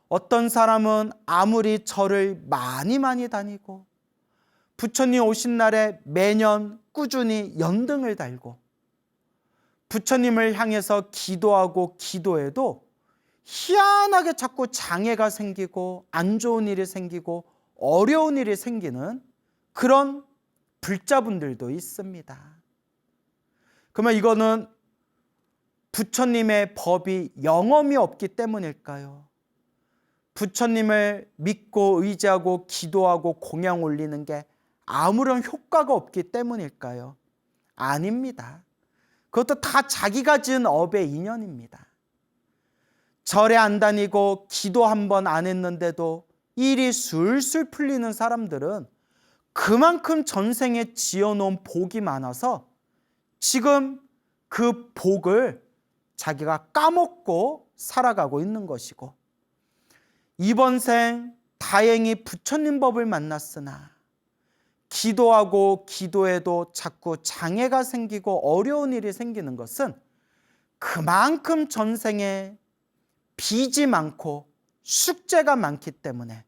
어떤 사람은 아무리 절을 많이 다니고 부처님 오신 날에 매년 꾸준히 연등을 달고 부처님을 향해서 기도하고 기도해도 희한하게 자꾸 장애가 생기고 안 좋은 일이 생기고 어려운 일이 생기는 그런 불자분들도 있습니다. 그러면 이거는 부처님의 법이 영험이 없기 때문일까요? 부처님을 믿고 의지하고 기도하고 공양 올리는 게 아무런 효과가 없기 때문일까요? 아닙니다. 그것도 다 자기가 지은 업의 인연입니다. 절에 안 다니고 기도 한 번 안 했는데도 일이 술술 풀리는 사람들은 그만큼 전생에 지어놓은 복이 많아서 지금 그 복을 자기가 까먹고 살아가고 있는 것이고, 이번 생 다행히 부처님 법을 만났으나 기도하고 기도해도 자꾸 장애가 생기고 어려운 일이 생기는 것은 그만큼 전생에 빚이 많고 숙제가 많기 때문에,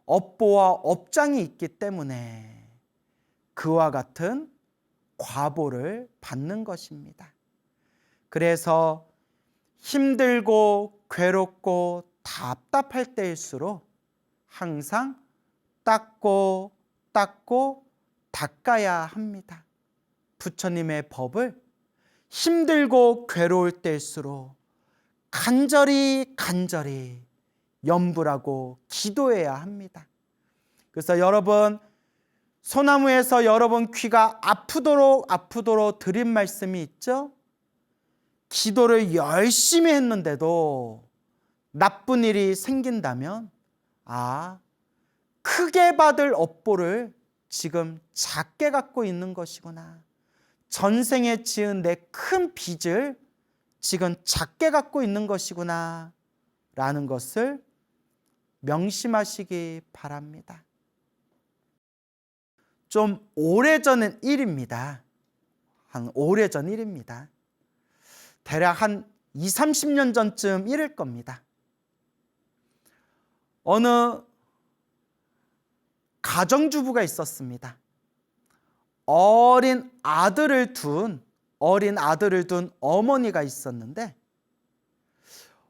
업보와 업장이 있기 때문에 그와 같은 과보를 받는 것입니다. 그래서 힘들고 괴롭고 답답할 때일수록 항상 닦고 닦아야 합니다. 부처님의 법을 힘들고 괴로울 때일수록 간절히 염불하고 기도해야 합니다. 그래서 여러분, 소나무에서 여러분 귀가 아프도록 드린 말씀이 있죠? 기도를 열심히 했는데도 나쁜 일이 생긴다면 크게 받을 업보를 지금 작게 갖고 있는 것이구나. 전생에 지은 내 큰 빚을 지금 작게 갖고 있는 것이구나 라는 것을 명심하시기 바랍니다. 좀 오래전 일입니다. 한 오래전 일입니다. 대략 한 20, 30년 전쯤 일일 겁니다. 어느 가정주부가 있었습니다. 어린 아들을 둔 어머니가 있었는데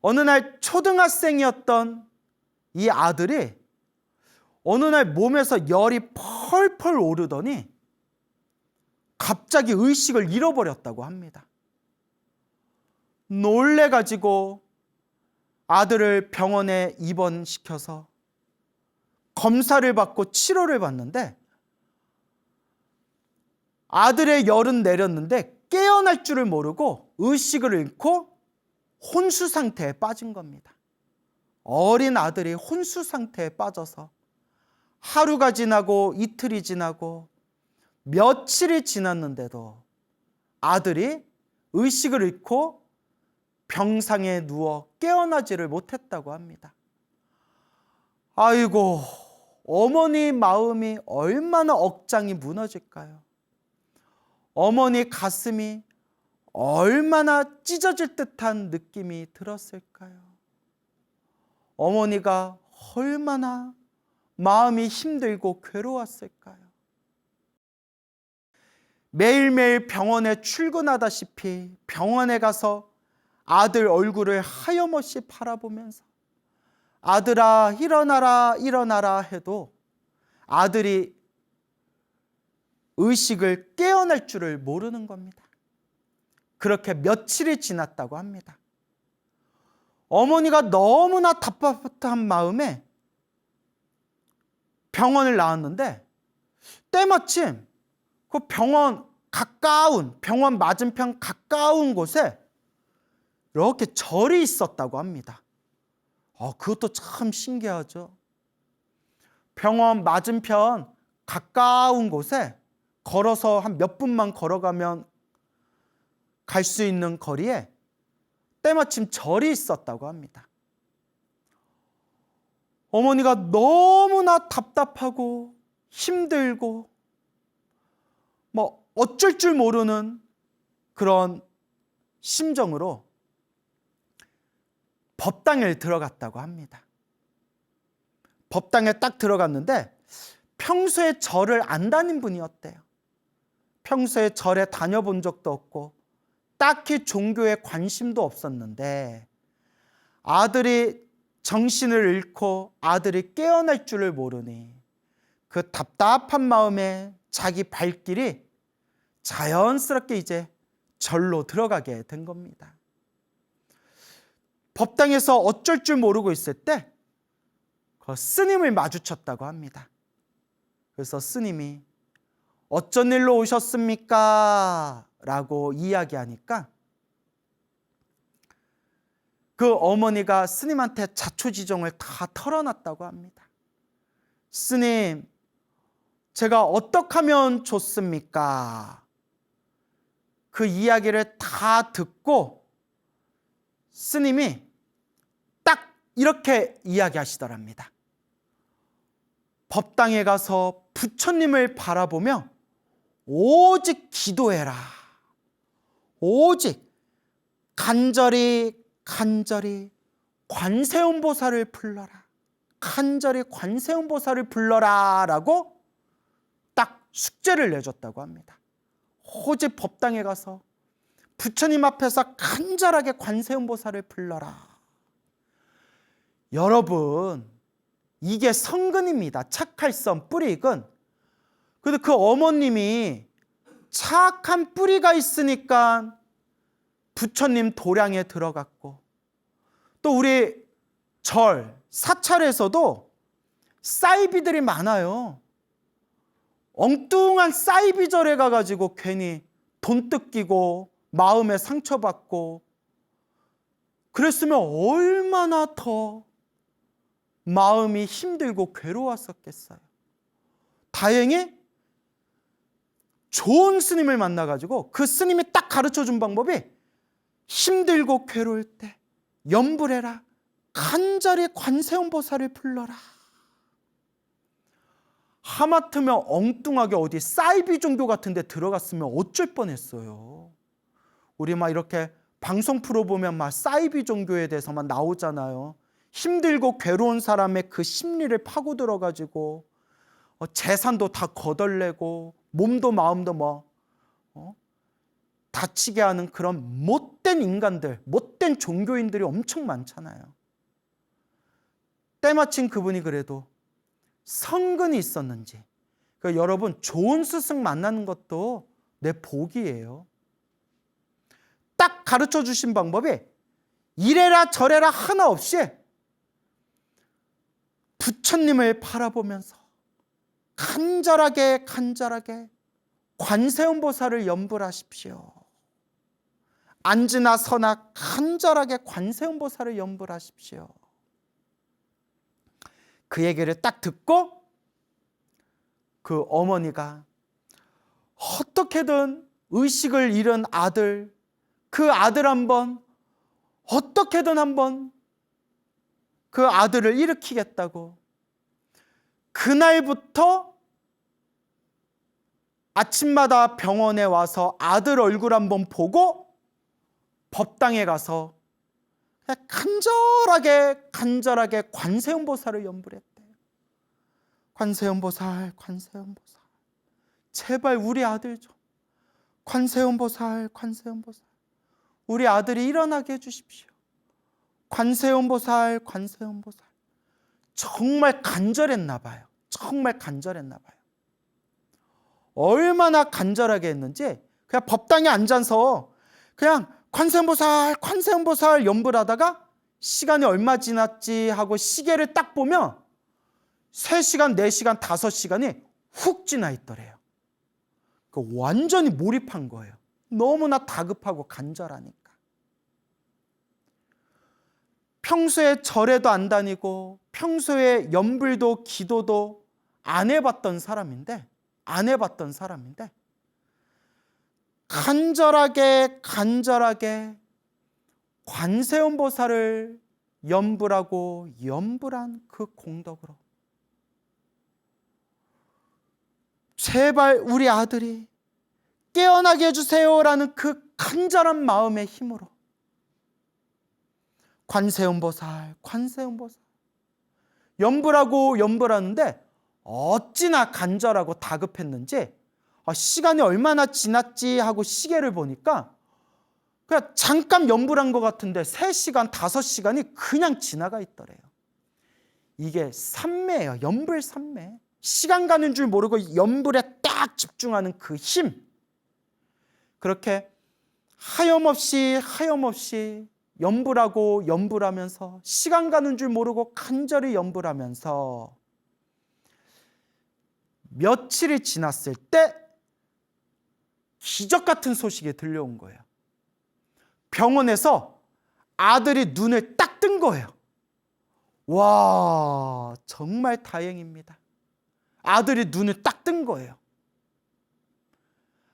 어느 날 초등학생이었던 이 아들이 어느 날 몸에서 열이 펄펄 오르더니 갑자기 의식을 잃어버렸다고 합니다. 놀래가지고 아들을 병원에 입원시켜서 검사를 받고 치료를 받는데 아들의 열은 내렸는데 깨어날 줄을 모르고 의식을 잃고 혼수 상태에 빠진 겁니다. 어린 아들이 혼수 상태에 빠져서 하루가 지나고 이틀이 지나고 며칠이 지났는데도 아들이 의식을 잃고 병상에 누워 깨어나지를 못했다고 합니다. 아이고, 어머니 마음이 얼마나 억장이 무너질까요? 어머니 가슴이 얼마나 찢어질 듯한 느낌이 들었을까요? 어머니가 얼마나 마음이 힘들고 괴로웠을까요? 매일매일 병원에 출근하다시피 병원에 가서 아들 얼굴을 하염없이 바라보면서 아들아 일어나라 일어나라 해도 아들이 의식을 깨어날 줄을 모르는 겁니다. 그렇게 며칠이 지났다고 합니다. 어머니가 너무나 답답한 마음에 병원을 나왔는데 때마침 그 병원 맞은편 가까운 곳에 이렇게 절이 있었다고 합니다. 그것도 참 신기하죠. 병원 맞은편 가까운 곳에 걸어서 한 몇 분만 걸어가면 갈 수 있는 거리에 때마침 절이 있었다고 합니다. 어머니가 너무나 답답하고 힘들고 어쩔 줄 모르는 그런 심정으로 법당에 들어갔다고 합니다. 법당에 딱 들어갔는데 평소에 절을 안 다닌 분이었대요. 평소에 절에 다녀본 적도 없고 딱히 종교에 관심도 없었는데 아들이 정신을 잃고 아들이 깨어날 줄을 모르니 그 답답한 마음에 자기 발길이 자연스럽게 이제 절로 들어가게 된 겁니다. 법당에서 어쩔 줄 모르고 있을 때 그 스님을 마주쳤다고 합니다. 그래서 스님이 어쩐 일로 오셨습니까? 라고 이야기하니까 그 어머니가 스님한테 자초지종을 다 털어놨다고 합니다. 스님, 제가 어떻게 하면 좋습니까? 그 이야기를 다 듣고 스님이 딱 이렇게 이야기하시더랍니다. 법당에 가서 부처님을 바라보며 오직 기도해라. 오직 간절히 관세음보살을 불러라. 간절히 관세음보살을 불러라 라고 딱 숙제를 내줬다고 합니다. 오직 법당에 가서 부처님 앞에서 간절하게 관세음보살을 불러라. 여러분, 이게 성근입니다. 착할성 뿌리근. 근데 그 어머님이 착한 뿌리가 있으니까 부처님 도량에 들어갔고 또 우리 절, 사찰에서도 사이비들이 많아요. 엉뚱한 사이비절에 가가지고 괜히 돈 뜯기고 마음에 상처받고 그랬으면 얼마나 더 마음이 힘들고 괴로웠었겠어요. 다행히 좋은 스님을 만나가지고 그 스님이 딱 가르쳐준 방법이 힘들고 괴로울 때 염불해라. 간절히 관세음보살을 불러라. 하마터면 엉뚱하게 어디 사이비 종교 같은 데 들어갔으면 어쩔 뻔했어요. 우리 막 이렇게 방송 프로 보면 막 사이비 종교에 대해서만 나오잖아요. 힘들고 괴로운 사람의 그 심리를 파고 들어가지고 재산도 다 거덜내고 몸도 마음도 다치게 하는 그런 못된 인간들, 못된 종교인들이 엄청 많잖아요. 때마침 그분이 그래도 성근이 있었는지. 그러니까 여러분, 좋은 스승 만나는 것도 내 복이에요. 딱 가르쳐 주신 방법이 이래라 저래라 하나 없이 부처님을 바라보면서 간절하게 관세음보살을 염불하십시오. 앉으나 서나 간절하게 관세음보살을 염불하십시오. 그 얘기를 딱 듣고 그 어머니가 어떻게든 의식을 잃은 아들, 그 아들 한번 어떻게든 한번 그 아들을 일으키겠다고 그날부터 아침마다 병원에 와서 아들 얼굴 한번 보고 법당에 가서 그냥 간절하게 관세음보살을 염불했대요. 관세음보살, 제발 우리 아들 좀 관세음보살, 우리 아들이 일어나게 해주십시오. 관세음보살. 정말 간절했나 봐요. 얼마나 간절하게 했는지 그냥 법당에 앉아서 그냥 관세음보살 염불하다가 시간이 얼마 지났지 하고 시계를 딱 보면 3시간, 4시간, 5시간이 훅 지나 있더래요. 완전히 몰입한 거예요. 너무나 다급하고 간절하니까. 평소에 절에도 안 다니고 평소에 염불도 기도도 안 해봤던 사람인데 간절하게 관세음보살을 염불한 그 공덕으로 제발 우리 아들이 깨어나게 해주세요라는 그 간절한 마음의 힘으로 관세음보살 염불하는데 어찌나 간절하고 다급했는지 시간이 얼마나 지났지 하고 시계를 보니까 그냥 잠깐 염불한 것 같은데 3시간, 5시간이 그냥 지나가 있더래요. 이게 삼매예요. 염불 삼매. 시간 가는 줄 모르고 염불에 딱 집중하는 그 힘. 그렇게 하염없이 염불하면서 시간 가는 줄 모르고 간절히 염불하면서 며칠이 지났을 때 기적 같은 소식이 들려온 거예요. 병원에서 아들이 눈을 딱 뜬 거예요. 와, 정말 다행입니다. 아들이 눈을 딱 뜬 거예요.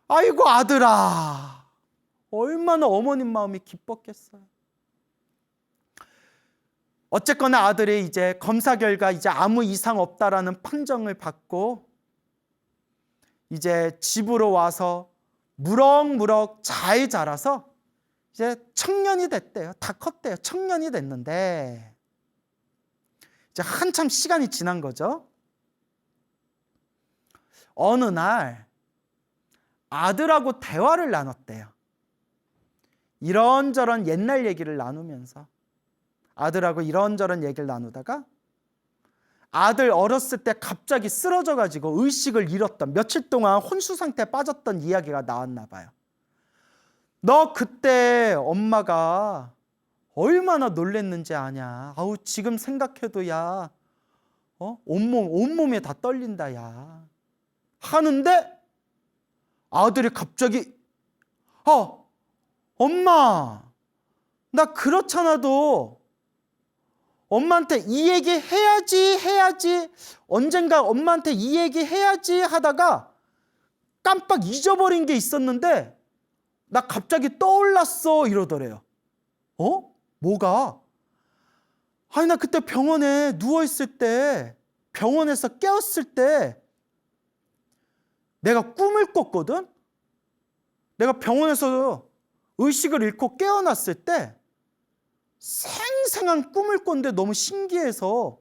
아이고 아들아, 얼마나 어머님 마음이 기뻤겠어요. 어쨌거나 아들이 이제 검사 결과 이제 아무 이상 없다라는 판정을 받고 이제 집으로 와서 무럭무럭 잘 자라서 이제 청년이 됐대요. 다 컸대요. 청년이 됐는데 이제 한참 시간이 지난 거죠. 어느 날 아들하고 대화를 나눴대요. 이런저런 옛날 얘기를 나누면서 아들하고 이런저런 얘기를 나누다가 아들 어렸을 때 갑자기 쓰러져가지고 의식을 잃었던 며칠 동안 혼수 상태에 빠졌던 이야기가 나왔나 봐요. 너 그때 엄마가 얼마나 놀랬는지 아냐. 아우 지금 생각해도 야 온몸이 다 떨린다 야 하는데 아들이 갑자기 엄마 나 그렇잖아도 엄마한테 이 얘기 해야지 언젠가 엄마한테 이 얘기 해야지 하다가 깜빡 잊어버린 게 있었는데 나 갑자기 떠올랐어 이러더래요. 뭐가? 아니 나 그때 병원에 누워있을 때, 병원에서 깨었을 때 내가 꿈을 꿨거든. 내가 병원에서 의식을 잃고 깨어났을 때 생생한 꿈을 꿨는데 너무 신기해서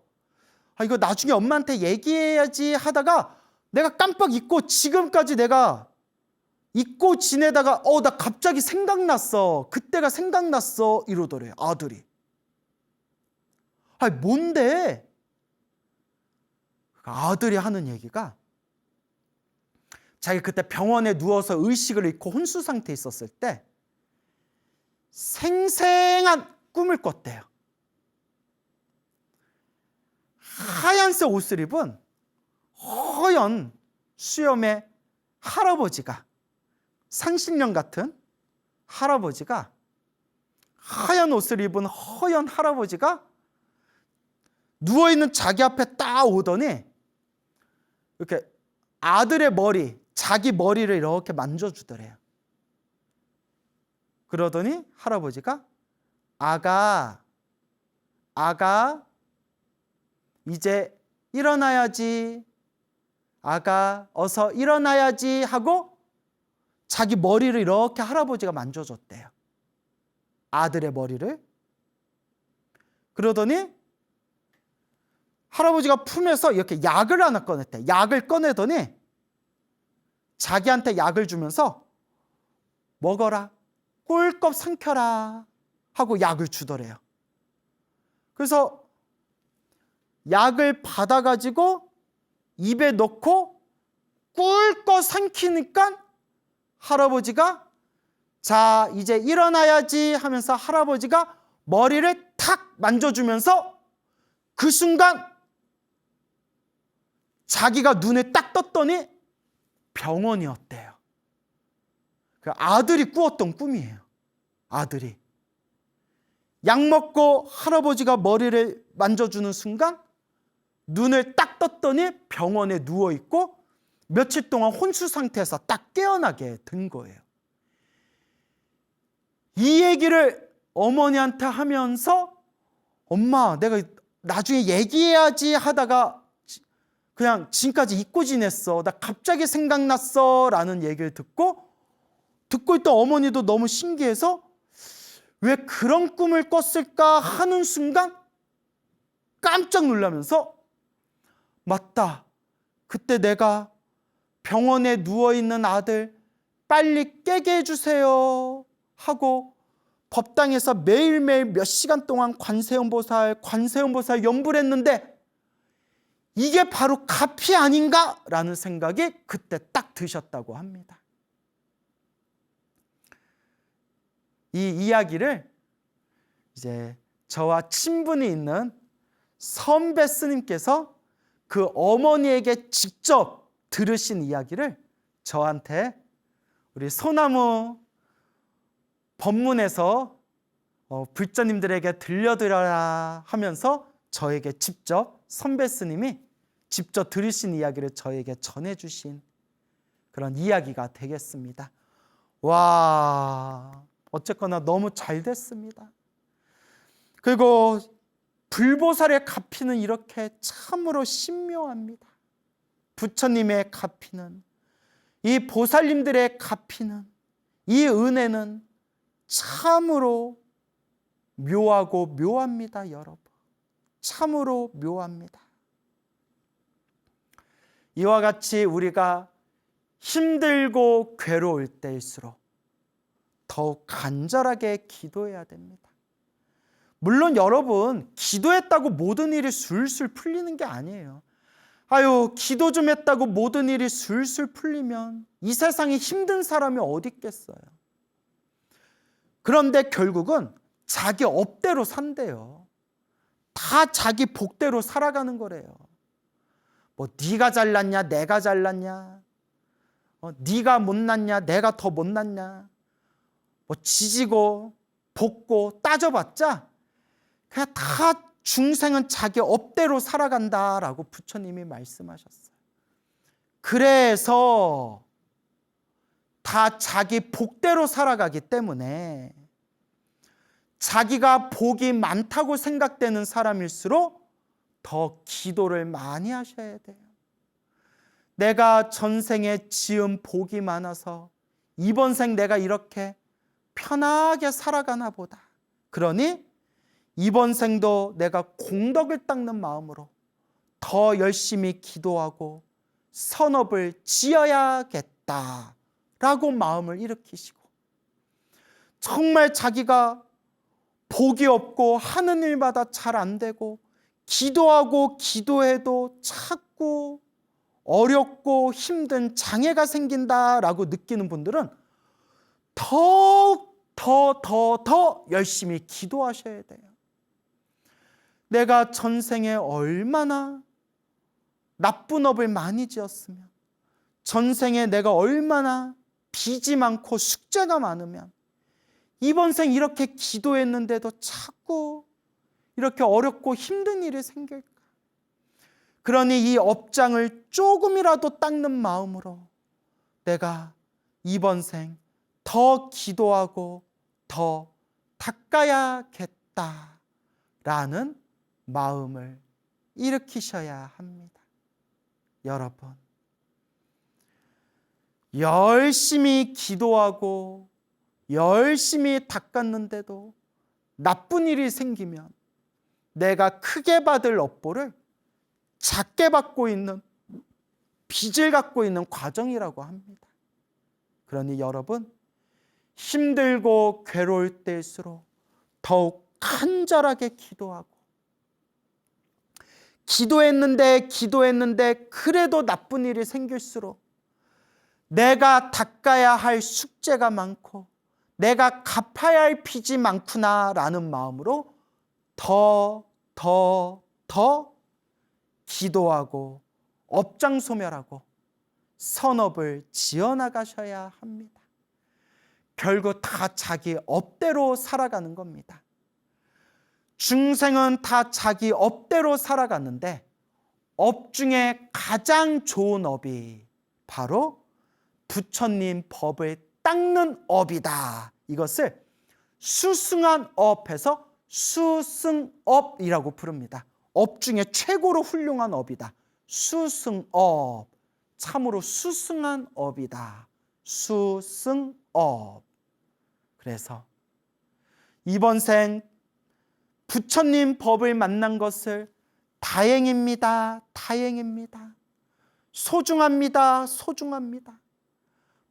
이거 나중에 엄마한테 얘기해야지 하다가 내가 깜빡 잊고 지금까지 내가 잊고 지내다가 나 갑자기 생각났어. 그때가 생각났어 이러더래요. 아들이. 뭔데? 아들이 하는 얘기가 자기 그때 병원에 누워서 의식을 잃고 혼수 상태에 있었을 때 생생한 꿈을 꿨대요. 하얀색 옷을 입은 허연 수염의 할아버지가, 상신령 같은 할아버지가, 하얀 옷을 입은 허연 할아버지가 누워있는 자기 앞에 딱 오더니 이렇게 아들의 머리, 자기 머리를 이렇게 만져주더래요. 그러더니 할아버지가 아가 이제 일어나야지, 아가 어서 일어나야지 하고 자기 머리를 이렇게 할아버지가 만져줬대요. 아들의 머리를. 그러더니 할아버지가 품에서 이렇게 약을 하나 꺼냈대. 약을 꺼내더니 자기한테 약을 주면서 먹어라, 꿀꺽 삼켜라 하고 약을 주더래요. 그래서 약을 받아가지고 입에 넣고 꿀꺽 삼키니까 할아버지가 자 이제 일어나야지 하면서 할아버지가 머리를 탁 만져주면서 그 순간 자기가 눈에 딱 떴더니 병원이었대요. 그 아들이 꾸었던 꿈이에요. 아들이 약 먹고 할아버지가 머리를 만져주는 순간 눈을 딱 떴더니 병원에 누워있고 며칠 동안 혼수 상태에서 딱 깨어나게 된 거예요. 이 얘기를 어머니한테 하면서 엄마 내가 나중에 얘기해야지 하다가 그냥 지금까지 잊고 지냈어. 나 갑자기 생각났어 라는 얘기를 듣고 있던 어머니도 너무 신기해서 왜 그런 꿈을 꿨을까 하는 순간 깜짝 놀라면서 맞다. 그때 내가 병원에 누워있는 아들 빨리 깨게 해주세요 하고 법당에서 매일매일 몇 시간 동안 관세음보살 연불 했는데 이게 바로 가피 아닌가? 라는 생각이 그때 딱 드셨다고 합니다. 이 이야기를 이제 저와 친분이 있는 선배 스님께서 그 어머니에게 직접 들으신 이야기를 저한테 우리 소나무 법문에서 불자님들에게 들려드려라 하면서 저에게 직접 선배 스님이 직접 들으신 이야기를 저에게 전해주신 그런 이야기가 되겠습니다. 와, 어쨌거나 너무 잘 됐습니다. 그리고 불보살의 가피는 이렇게 참으로 신묘합니다. 부처님의 가피는, 이 보살님들의 가피는, 이 은혜는 참으로 묘하고 묘합니다, 여러분. 참으로 묘합니다. 이와 같이 우리가 힘들고 괴로울 때일수록 더욱 간절하게 기도해야 됩니다. 물론 여러분, 기도했다고 모든 일이 술술 풀리는 게 아니에요. 기도 좀 했다고 모든 일이 술술 풀리면 이 세상에 힘든 사람이 어디 있겠어요. 그런데 결국은 자기 업대로 산대요. 다 자기 복대로 살아가는 거래요. 네가 잘났냐, 내가 잘났냐, 네가 못났냐, 내가 더 못났냐, 지지고 볶고 따져봤자 그냥 다 중생은 자기 업대로 살아간다라고 부처님이 말씀하셨어요. 그래서 다 자기 복대로 살아가기 때문에 자기가 복이 많다고 생각되는 사람일수록 더 기도를 많이 하셔야 돼요. 내가 전생에 지은 복이 많아서 이번 생 내가 이렇게 편하게 살아가나 보다. 그러니 이번 생도 내가 공덕을 닦는 마음으로 더 열심히 기도하고 선업을 지어야겠다라고 마음을 일으키시고, 정말 자기가 복이 없고 하는 일마다 잘 안 되고 기도하고 기도해도 자꾸 어렵고 힘든 장애가 생긴다라고 느끼는 분들은 더 열심히 기도하셔야 돼요. 내가 전생에 얼마나 나쁜 업을 많이 지었으면, 전생에 내가 얼마나 빚이 많고 숙제가 많으면 이번 생 이렇게 기도했는데도 자꾸 이렇게 어렵고 힘든 일이 생길까? 그러니 이 업장을 조금이라도 닦는 마음으로 내가 이번 생 더 기도하고 더 닦아야겠다라는 마음을 일으키셔야 합니다. 여러분, 열심히 기도하고 열심히 닦았는데도 나쁜 일이 생기면 내가 크게 받을 업보를 작게 받고 있는, 빚을 갖고 있는 과정이라고 합니다. 그러니 여러분, 힘들고 괴로울 때일수록 더욱 간절하게 기도하고, 기도했는데 그래도 나쁜 일이 생길수록 내가 닦아야 할 숙제가 많고 내가 갚아야 할 빚이 많구나라는 마음으로 더 기도하고 업장 소멸하고 선업을 지어나가셔야 합니다. 결국 다 자기 업대로 살아가는 겁니다. 중생은 다 자기 업대로 살아갔는데 업 중에 가장 좋은 업이 바로 부처님 법을 닦는 업이다. 이것을 수승한 업에서 수승업이라고 부릅니다. 업 중에 최고로 훌륭한 업이다. 수승업. 참으로 수승한 업이다. 수승업. 그래서 이번 생 부처님 법을 만난 것을 다행입니다. 소중합니다.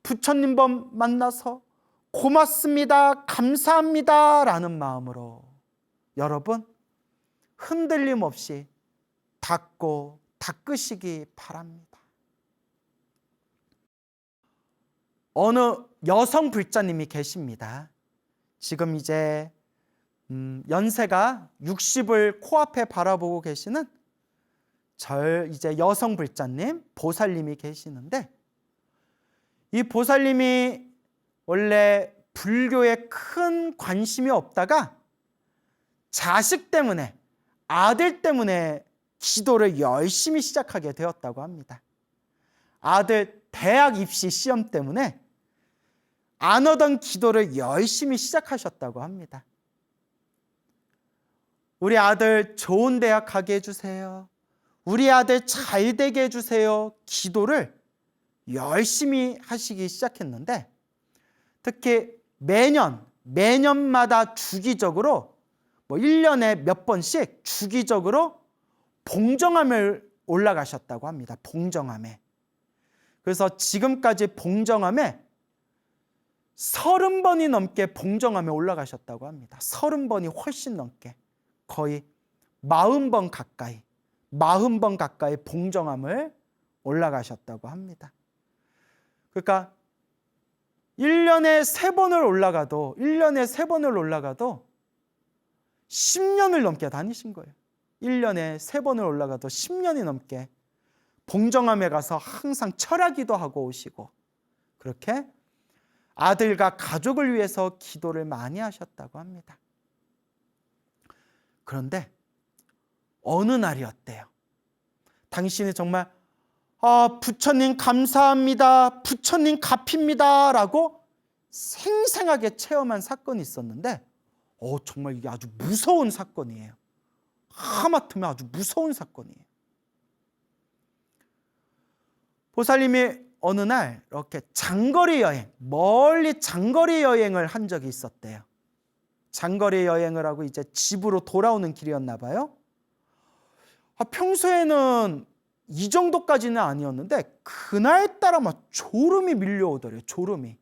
부처님 법 만나서 고맙습니다. 감사합니다. 라는 마음으로 여러분 흔들림 없이 닦으시기 바랍니다. 어느 여성 불자님이 계십니다. 지금 이제 연세가 60을 코앞에 바라보고 계시는 이제 여성 불자님, 보살님이 계시는데, 이 보살님이 원래 불교에 큰 관심이 없다가 자식 때문에, 아들 때문에 기도를 열심히 시작하게 되었다고 합니다. 아들 대학 입시 시험 때문에 안 하던 기도를 열심히 시작하셨다고 합니다. 우리 아들 좋은 대학 가게 해주세요. 우리 아들 잘 되게 해주세요. 기도를 열심히 하시기 시작했는데, 특히 매년마다 주기적으로 1년에 몇 번씩 주기적으로 봉정암을 올라가셨다고 합니다. 봉정암에. 그래서 지금까지 봉정암에 30번이 넘게 봉정암에 올라가셨다고 합니다. 30번이 훨씬 넘게. 거의 40번 가까이 봉정암을 올라가셨다고 합니다. 그러니까 1년에 3번을 올라가도 10년을 넘게 다니신 거예요. 1년에 3번을 올라가도 10년이 넘게 봉정암에 가서 항상 철야기도 하고 오시고, 그렇게 아들과 가족을 위해서 기도를 많이 하셨다고 합니다. 그런데 어느 날이었대요. 당신이 정말 부처님 감사합니다, 부처님 갚힙니다 라고 생생하게 체험한 사건이 있었는데 정말 이게 아주 무서운 사건이에요. 하마터면 아주 무서운 사건이에요. 보살님이 어느 날 이렇게 장거리 여행, 멀리 장거리 여행을 한 적이 있었대요. 장거리 여행을 하고 이제 집으로 돌아오는 길이었나 봐요. 평소에는 이 정도까지는 아니었는데 그날따라 막 졸음이 밀려오더래요. 졸음이.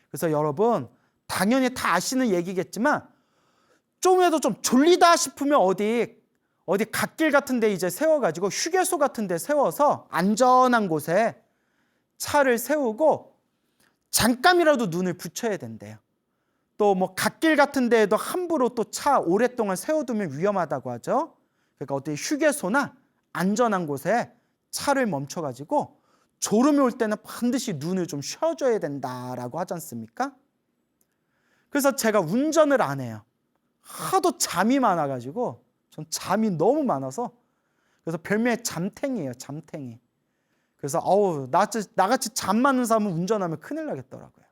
그래서 여러분 당연히 다 아시는 얘기겠지만 좀이라도 좀 졸리다 싶으면 어디 갓길 같은 데 이제 세워가지고 휴게소 같은 데 세워서 안전한 곳에 차를 세우고 잠깐이라도 눈을 붙여야 된대요. 또 뭐 갓길 같은 데에도 함부로 또 차 오랫동안 세워두면 위험하다고 하죠. 그러니까 어디 휴게소나 안전한 곳에 차를 멈춰가지고 졸음이 올 때는 반드시 눈을 좀 쉬어줘야 된다라고 하지 않습니까? 그래서 제가 운전을 안 해요. 하도 잠이 많아가지고 전 잠이 너무 많아서 그래서 별명이 잠탱이에요. 잠탱이. 그래서 나같이 잠 많은 사람은 운전하면 큰일 나겠더라고요.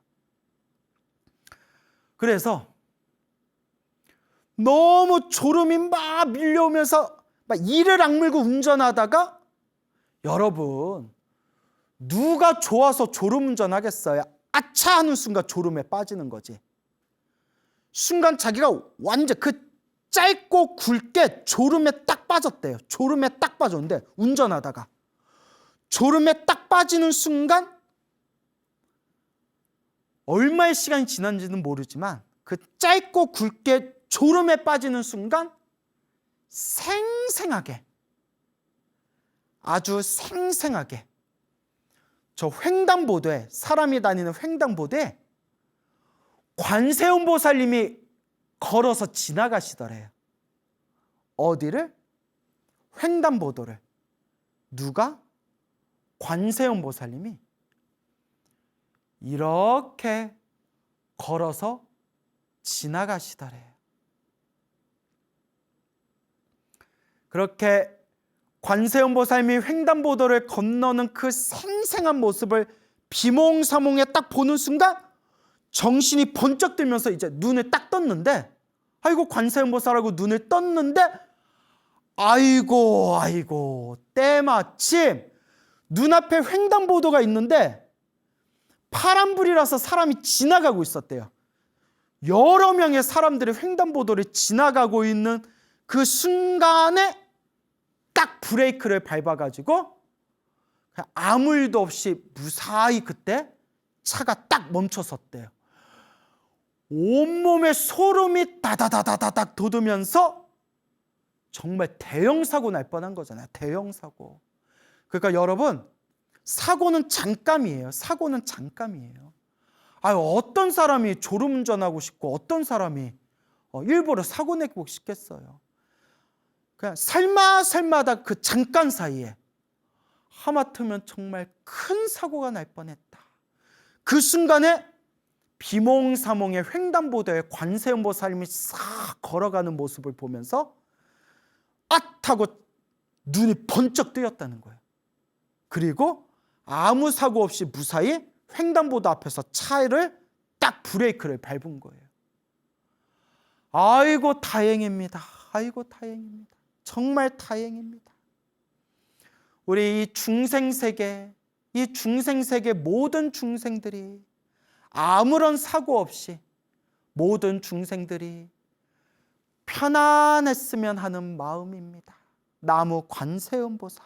그래서 너무 졸음이 막 밀려오면서 막 이를 악물고 운전하다가 여러분 누가 좋아서 졸음 운전하겠어요? 아차 하는 순간 졸음에 빠지는 거지. 순간 자기가 완전 그 짧고 굵게 졸음에 딱 빠졌대요. 졸음에 딱 빠졌는데 운전하다가 졸음에 딱 빠지는 순간 얼마의 시간이 지난지는 모르지만 그 짧고 굵게 졸음에 빠지는 순간 생생하게 아주 생생하게 저 횡단보도에 사람이 다니는 횡단보도에 관세음 보살님이 걸어서 지나가시더래요. 어디를? 횡단보도를. 누가? 관세음 보살님이 이렇게 걸어서 지나가시더래요. 그렇게 관세음 보살님이 횡단보도를 건너는 그 생생한 모습을 비몽사몽에 딱 보는 순간 정신이 번쩍 들면서 이제 눈을 딱 떴는데 아이고 관세음 보살하고 눈을 떴는데 아이고 때마침 눈앞에 횡단보도가 있는데 파란불이라서 사람이 지나가고 있었대요. 여러 명의 사람들이 횡단보도를 지나가고 있는 그 순간에 딱 브레이크를 밟아가지고 아무 일도 없이 무사히 그때 차가 딱 멈춰섰대요. 온몸에 소름이 다다다다닥 돋으면서 정말 대형 사고 날 뻔한 거잖아요. 대형 사고. 그러니까 여러분 사고는 잠깐이에요. 사고는 잠깐이에요. 어떤 사람이 졸음운전하고 싶고 어떤 사람이 일부러 사고 내고 싶겠어요. 그냥 설마다 그 잠깐 사이에 하마터면 정말 큰 사고가 날 뻔했다. 그 순간에 비몽사몽의 횡단보도에 관세음 보살님이 싹 걸어가는 모습을 보면서 하고 눈이 번쩍 뜨였다는 거예요. 그리고 아무 사고 없이 무사히 횡단보도 앞에서 차를 딱 브레이크를 밟은 거예요. 아이고 다행입니다. 아이고 다행입니다. 정말 다행입니다. 우리 이 중생세계 모든 중생들이 아무런 사고 없이 모든 중생들이 편안했으면 하는 마음입니다. 나무 관세음 보살.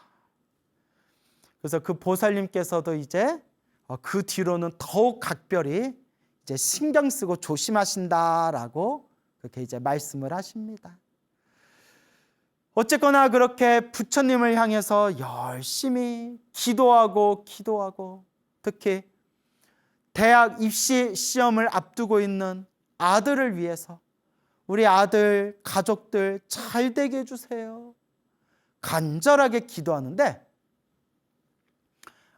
그래서 그 보살님께서도 이제 그 뒤로는 더욱 각별히 이제 신경 쓰고 조심하신다라고 그렇게 이제 말씀을 하십니다. 어쨌거나 그렇게 부처님을 향해서 열심히 기도하고 특히 대학 입시 시험을 앞두고 있는 아들을 위해서 우리 아들 가족들 잘 되게 해주세요. 간절하게 기도하는데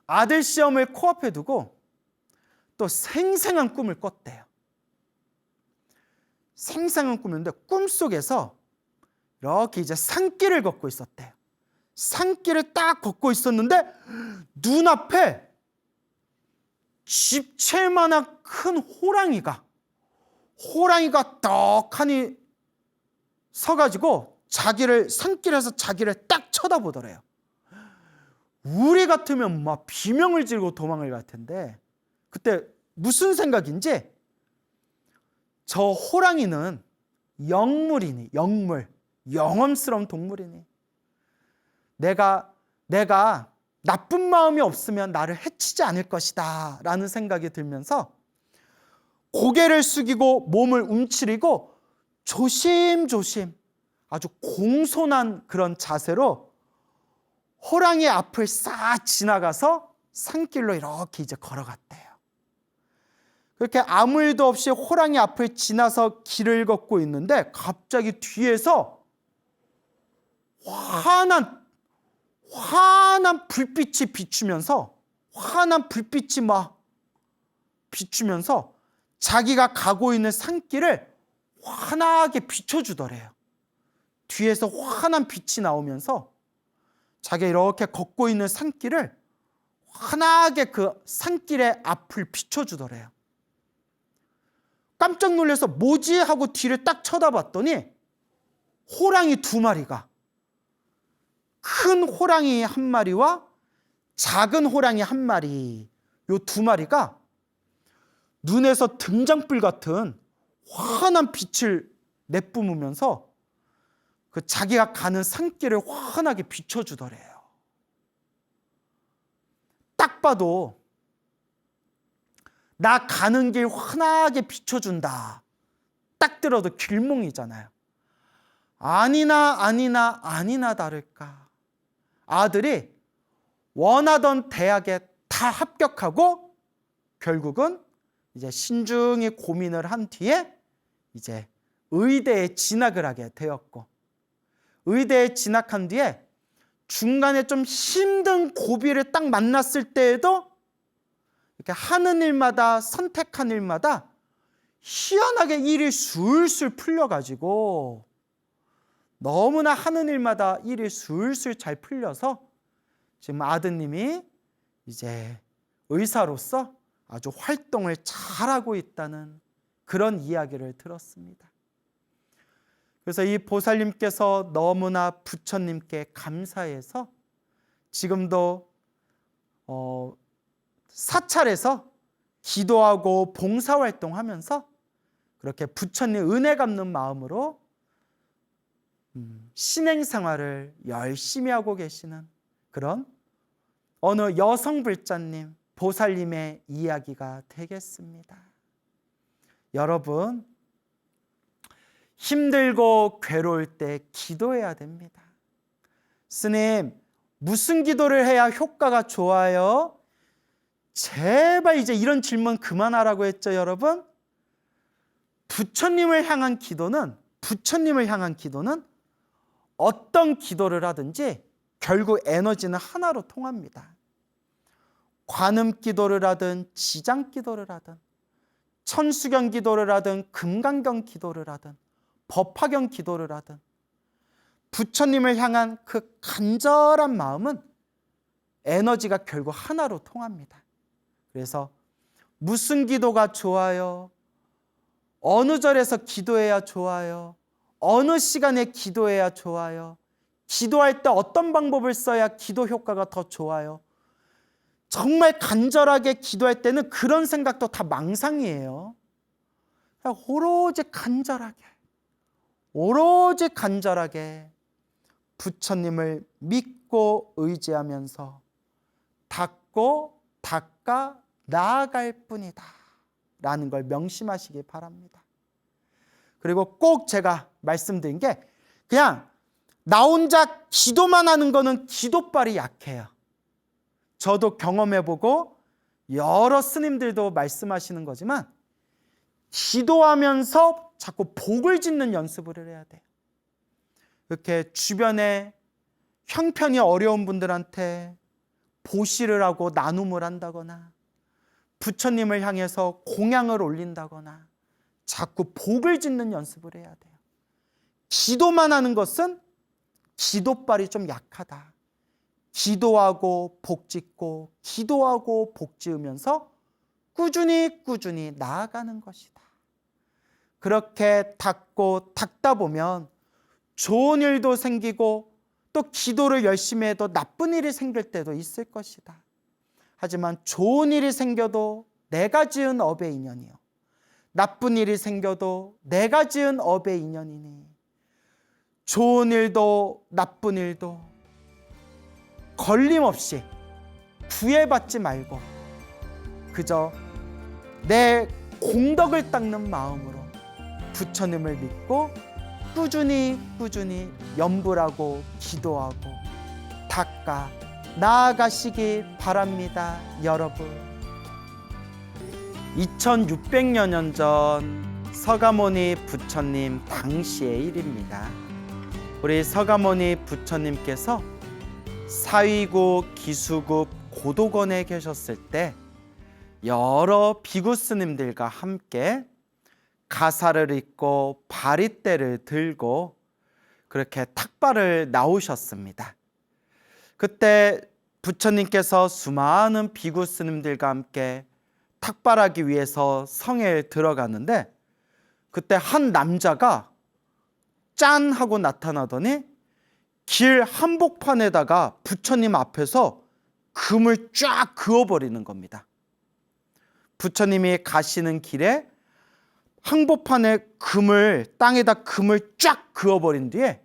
아들 시험을 코앞에 두고 또 생생한 꿈을 꿨대요. 생생한 꿈인데 꿈속에서 이렇게 이제 산길을 걷고 있었대요. 산길을 딱 걷고 있었는데 눈앞에 집채만한 큰 호랑이가 떡하니 서가지고 산길에서 자기를 딱 쳐다보더래요. 우리 같으면 막 비명을 지르고 도망을 갈 텐데 그때 무슨 생각인지 저 호랑이는 영물이니 영험스러운 동물이니 내가 나쁜 마음이 없으면 나를 해치지 않을 것이다 라는 생각이 들면서 고개를 숙이고 몸을 움츠리고 조심조심 아주 공손한 그런 자세로 호랑이 앞을 싹 지나가서 산길로 이렇게 이제 걸어갔대요. 그렇게 아무 일도 없이 호랑이 앞을 지나서 길을 걷고 있는데 갑자기 뒤에서 환한 불빛이 비추면서 자기가 가고 있는 산길을 환하게 비춰주더래요. 뒤에서 환한 빛이 나오면서 자기가 이렇게 걷고 있는 산길을 환하게 그 산길의 앞을 비춰주더래요. 깜짝 놀라서 뭐지 하고 뒤를 딱 쳐다봤더니 호랑이 두 마리가 큰 호랑이 한 마리와 작은 호랑이 한 마리 요 두 마리가 눈에서 등장불 같은 환한 빛을 내뿜으면서 그 자기가 가는 산길을 환하게 비춰주더래요. 딱 봐도 나 가는 길 환하게 비춰준다. 딱 들어도 길몽이잖아요. 아니나 다를까. 아들이 원하던 대학에 다 합격하고 결국은 이제 신중히 고민을 한 뒤에 이제 의대에 진학을 하게 되었고 의대에 진학한 뒤에 중간에 좀 힘든 고비를 딱 만났을 때에도 이렇게 하는 일마다 선택한 일마다 희한하게 일이 술술 풀려가지고 너무나 하는 일마다 일이 술술 잘 풀려서 지금 아드님이 이제 의사로서 아주 활동을 잘하고 있다는 그런 이야기를 들었습니다. 그래서 이 보살님께서 너무나 부처님께 감사해서 지금도 사찰에서 기도하고 봉사활동하면서 그렇게 부처님 은혜 갚는 마음으로 신행생활을 열심히 하고 계시는 그런 어느 여성불자님, 보살님의 이야기가 되겠습니다. 여러분, 힘들고 괴로울 때 기도해야 됩니다. 스님, 무슨 기도를 해야 효과가 좋아요? 제발 이제 이런 질문 그만하라고 했죠, 여러분? 부처님을 향한 기도는 어떤 기도를 하든지 결국 에너지는 하나로 통합니다. 관음 기도를 하든 지장 기도를 하든 천수경 기도를 하든 금강경 기도를 하든 법화경 기도를 하든 부처님을 향한 그 간절한 마음은 에너지가 결국 하나로 통합니다. 그래서 무슨 기도가 좋아요? 어느 절에서 기도해야 좋아요? 어느 시간에 기도해야 좋아요? 기도할 때 어떤 방법을 써야 기도 효과가 더 좋아요? 정말 간절하게 기도할 때는 그런 생각도 다 망상이에요. 그냥 오로지 간절하게 부처님을 믿고 의지하면서 닦아 나아갈 뿐이다 라는 걸 명심하시기 바랍니다. 그리고 꼭 제가 말씀드린 게 그냥 나 혼자 기도만 하는 거는 기도빨이 약해요. 저도 경험해보고 여러 스님들도 말씀하시는 거지만 기도하면서 자꾸 복을 짓는 연습을 해야 돼요. 이렇게 주변에 형편이 어려운 분들한테 보시를 하고 나눔을 한다거나 부처님을 향해서 공양을 올린다거나 자꾸 복을 짓는 연습을 해야 돼요. 기도만 하는 것은 기도빨이 좀 약하다. 기도하고 복짓고 기도하고 복지으면서 꾸준히 나아가는 것이다. 그렇게 닦다 보면 좋은 일도 생기고 또 기도를 열심히 해도 나쁜 일이 생길 때도 있을 것이다. 하지만 좋은 일이 생겨도 내가 지은 업의 인연이요, 나쁜 일이 생겨도 내가 지은 업의 인연이니 좋은 일도 나쁜 일도 걸림없이 구애받지 말고 그저 내 공덕을 닦는 마음으로 부처님을 믿고 꾸준히 염불하고 기도하고 닦아 나아가시기 바랍니다. 여러분, 2600여 년 전 서가모니 부처님 당시의 일입니다. 우리 서가모니 부처님께서 사위국 기수국 고도건에 계셨을 때 여러 비구 스님들과 함께 가사를 입고 바리떼를 들고 그렇게 탁발을 나오셨습니다. 그때 부처님께서 수많은 비구 스님들과 함께 탁발하기 위해서 성에 들어가는데 그때 한 남자가 짠 하고 나타나더니 길 한복판에다가 부처님 앞에서 금을 쫙 그어버리는 겁니다. 부처님이 가시는 길에 한복판에 땅에다 금을 쫙 그어버린 뒤에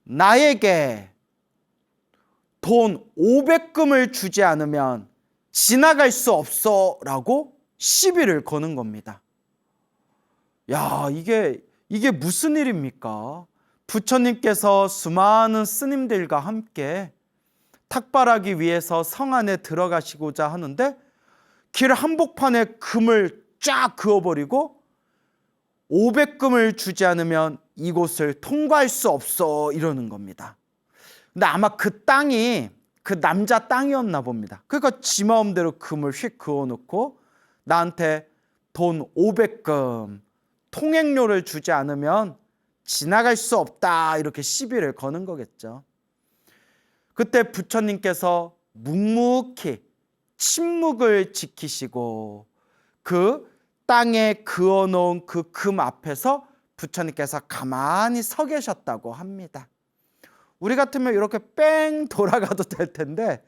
나에게 돈 500금을 주지 않으면 지나갈 수 없어 라고 시비를 거는 겁니다. 야, 이게 무슨 일입니까? 부처님께서 수많은 스님들과 함께 탁발하기 위해서 성 안에 들어가시고자 하는데 길 한복판에 금을 쫙 그어버리고 500금을 주지 않으면 이곳을 통과할 수 없어 이러는 겁니다. 근데 아마 그 땅이 그 남자 땅이었나 봅니다. 그러니까 지 마음대로 금을 휙 그어놓고 나한테 돈 500금 통행료를 주지 않으면 지나갈 수 없다 이렇게 시비를 거는 거겠죠. 그때 부처님께서 묵묵히 침묵을 지키시고 그 땅에 그어놓은 그 금 앞에서 부처님께서 가만히 서 계셨다고 합니다. 우리 같으면 이렇게 뺑 돌아가도 될 텐데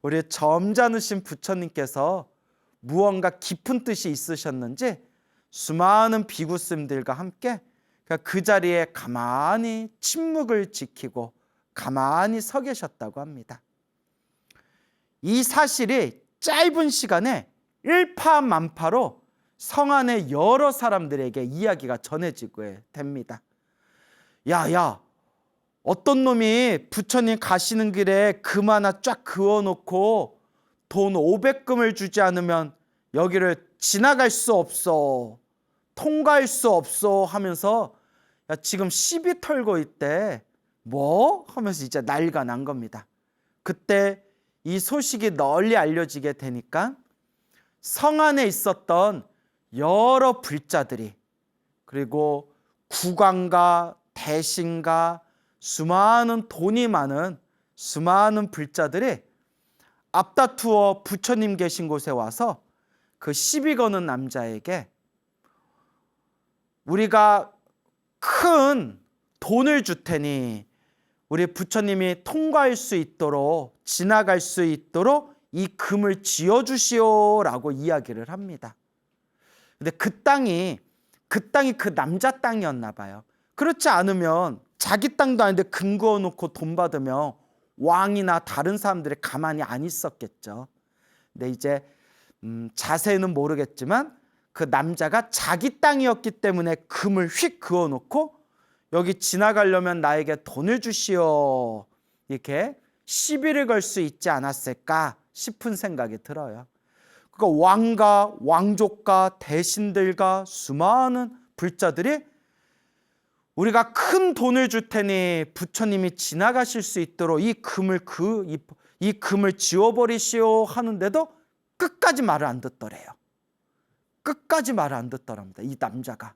우리 점잖으신 부처님께서 무언가 깊은 뜻이 있으셨는지 수많은 비구스님들과 함께 그 자리에 가만히 침묵을 지키고 가만히 서 계셨다고 합니다. 이 사실이 짧은 시간에 일파만파로 성 안의 여러 사람들에게 이야기가 전해지게 됩니다. 야, 어떤 놈이 부처님 가시는 길에 금 하나 쫙 그어놓고 돈 500금을 주지 않으면 여기를 지나갈 수 없어, 통과할 수 없어 하면서 야, 지금 시비 털고 있대. 뭐? 하면서 이제 난리가 난 겁니다. 그때 이 소식이 널리 알려지게 되니까 성 안에 있었던 여러 불자들이 그리고 국왕과 대신과 수많은 돈이 많은 수많은 불자들이 앞다투어 부처님 계신 곳에 와서 그 시비 거는 남자에게 우리가 큰 돈을 줄 테니 우리 부처님이 통과할 수 있도록 지나갈 수 있도록 이 금을 쥐어주시오라고 이야기를 합니다. 근데 그 땅이 그 남자 땅이었나 봐요. 그렇지 않으면 자기 땅도 아닌데 금 그어놓고 돈 받으면 왕이나 다른 사람들이 가만히 안 있었겠죠. 근데 이제 자세히는 모르겠지만 그 남자가 자기 땅이었기 때문에 금을 휙 그어놓고 여기 지나가려면 나에게 돈을 주시오 이렇게 시비를 걸 수 있지 않았을까 싶은 생각이 들어요. 그러니까 왕과 왕족과 대신들과 수많은 불자들이 우리가 큰 돈을 줄 테니 부처님이 지나가실 수 있도록 이 금을 지워버리시오 하는데도 끝까지 말을 안 듣더래요. 끝까지 말을 안 듣더랍니다. 이 남자가.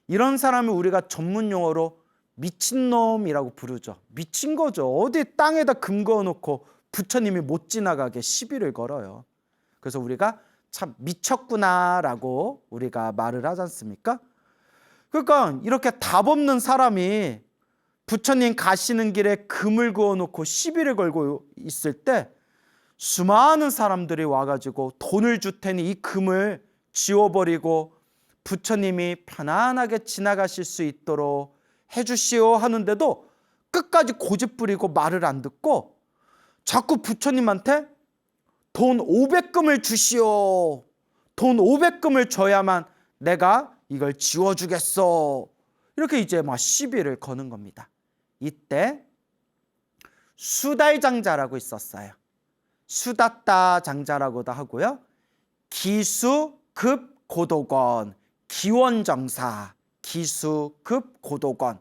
이런 사람을 우리가 전문 용어로 미친놈이라고 부르죠. 미친 거죠. 어디 땅에다 금 그어놓고 부처님이 못 지나가게 시비를 걸어요. 그래서 우리가 참 미쳤구나라고 우리가 말을 하지 않습니까? 그러니까 이렇게 답 없는 사람이 부처님 가시는 길에 금을 그어놓고 시비를 걸고 있을 때 수많은 사람들이 와가지고 돈을 줄 테니 이 금을 지워버리고 부처님이 편안하게 지나가실 수 있도록 해주시오 하는데도 끝까지 고집부리고 말을 안 듣고 자꾸 부처님한테 돈 500금을 주시오. 돈 500금을 줘야만 내가 이걸 지워주겠어. 이렇게 이제 막 시비를 거는 겁니다. 이때 수달장자라고 있었어요. 수다따 장자라고도 하고요. 기수급고도건, 기원정사, 기수급고도건,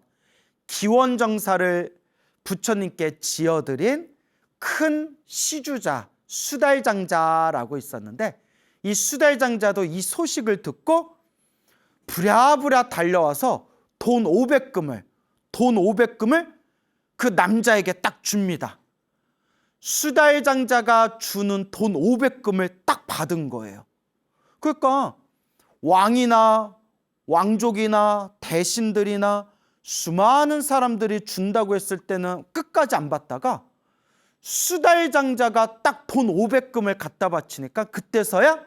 기원정사를 부처님께 지어드린 큰 시주자 수달장자라고 있었는데 이 수달장자도 이 소식을 듣고 부랴부랴 달려와서 돈 500금을 그 남자에게 딱 줍니다. 수달장자가 주는 돈 500금을 딱 받은 거예요. 그러니까 왕이나 왕족이나 대신들이나 수많은 사람들이 준다고 했을 때는 끝까지 안 받다가 수달장자가 딱 돈 500금을 갖다 바치니까 그때서야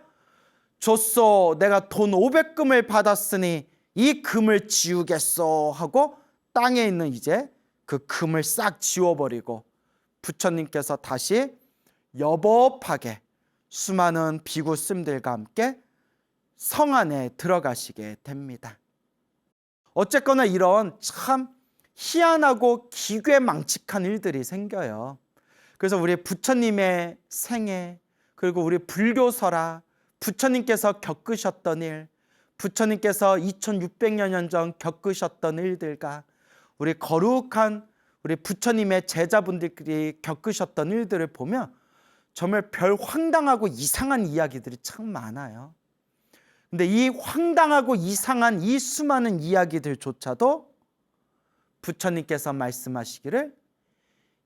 줬어. 내가 돈 500금을 받았으니 이 금을 지우겠어 하고 땅에 있는 이제 그 금을 싹 지워버리고 부처님께서 다시 여법하게 수많은 비구 스님들과 함께 성 안에 들어가시게 됩니다. 어쨌거나 이런 참 희한하고 기괴망측한 일들이 생겨요. 그래서 우리 부처님의 생애 그리고 우리 불교설화 부처님께서 겪으셨던 일, 부처님께서 2600여 년 전 겪으셨던 일들과 우리 거룩한 우리 부처님의 제자분들끼리 겪으셨던 일들을 보면 정말 별 황당하고 이상한 이야기들이 참 많아요. 근데 이 황당하고 이상한 이 수많은 이야기들조차도 부처님께서 말씀하시기를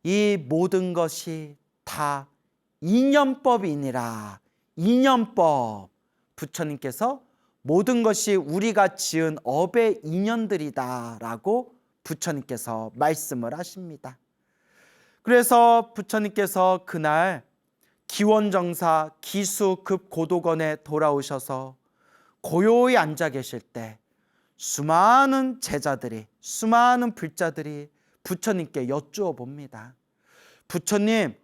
이 모든 것이 다 인연법이니라. 인연법. 부처님께서 모든 것이 우리가 지은 업의 인연들이다 라고 부처님께서 말씀을 하십니다. 그래서 부처님께서 그날 기원정사 기수급고도건에 돌아오셔서 고요히 앉아 계실 때 수많은 제자들이 수많은 불자들이 부처님께 여쭈어 봅니다. 부처님,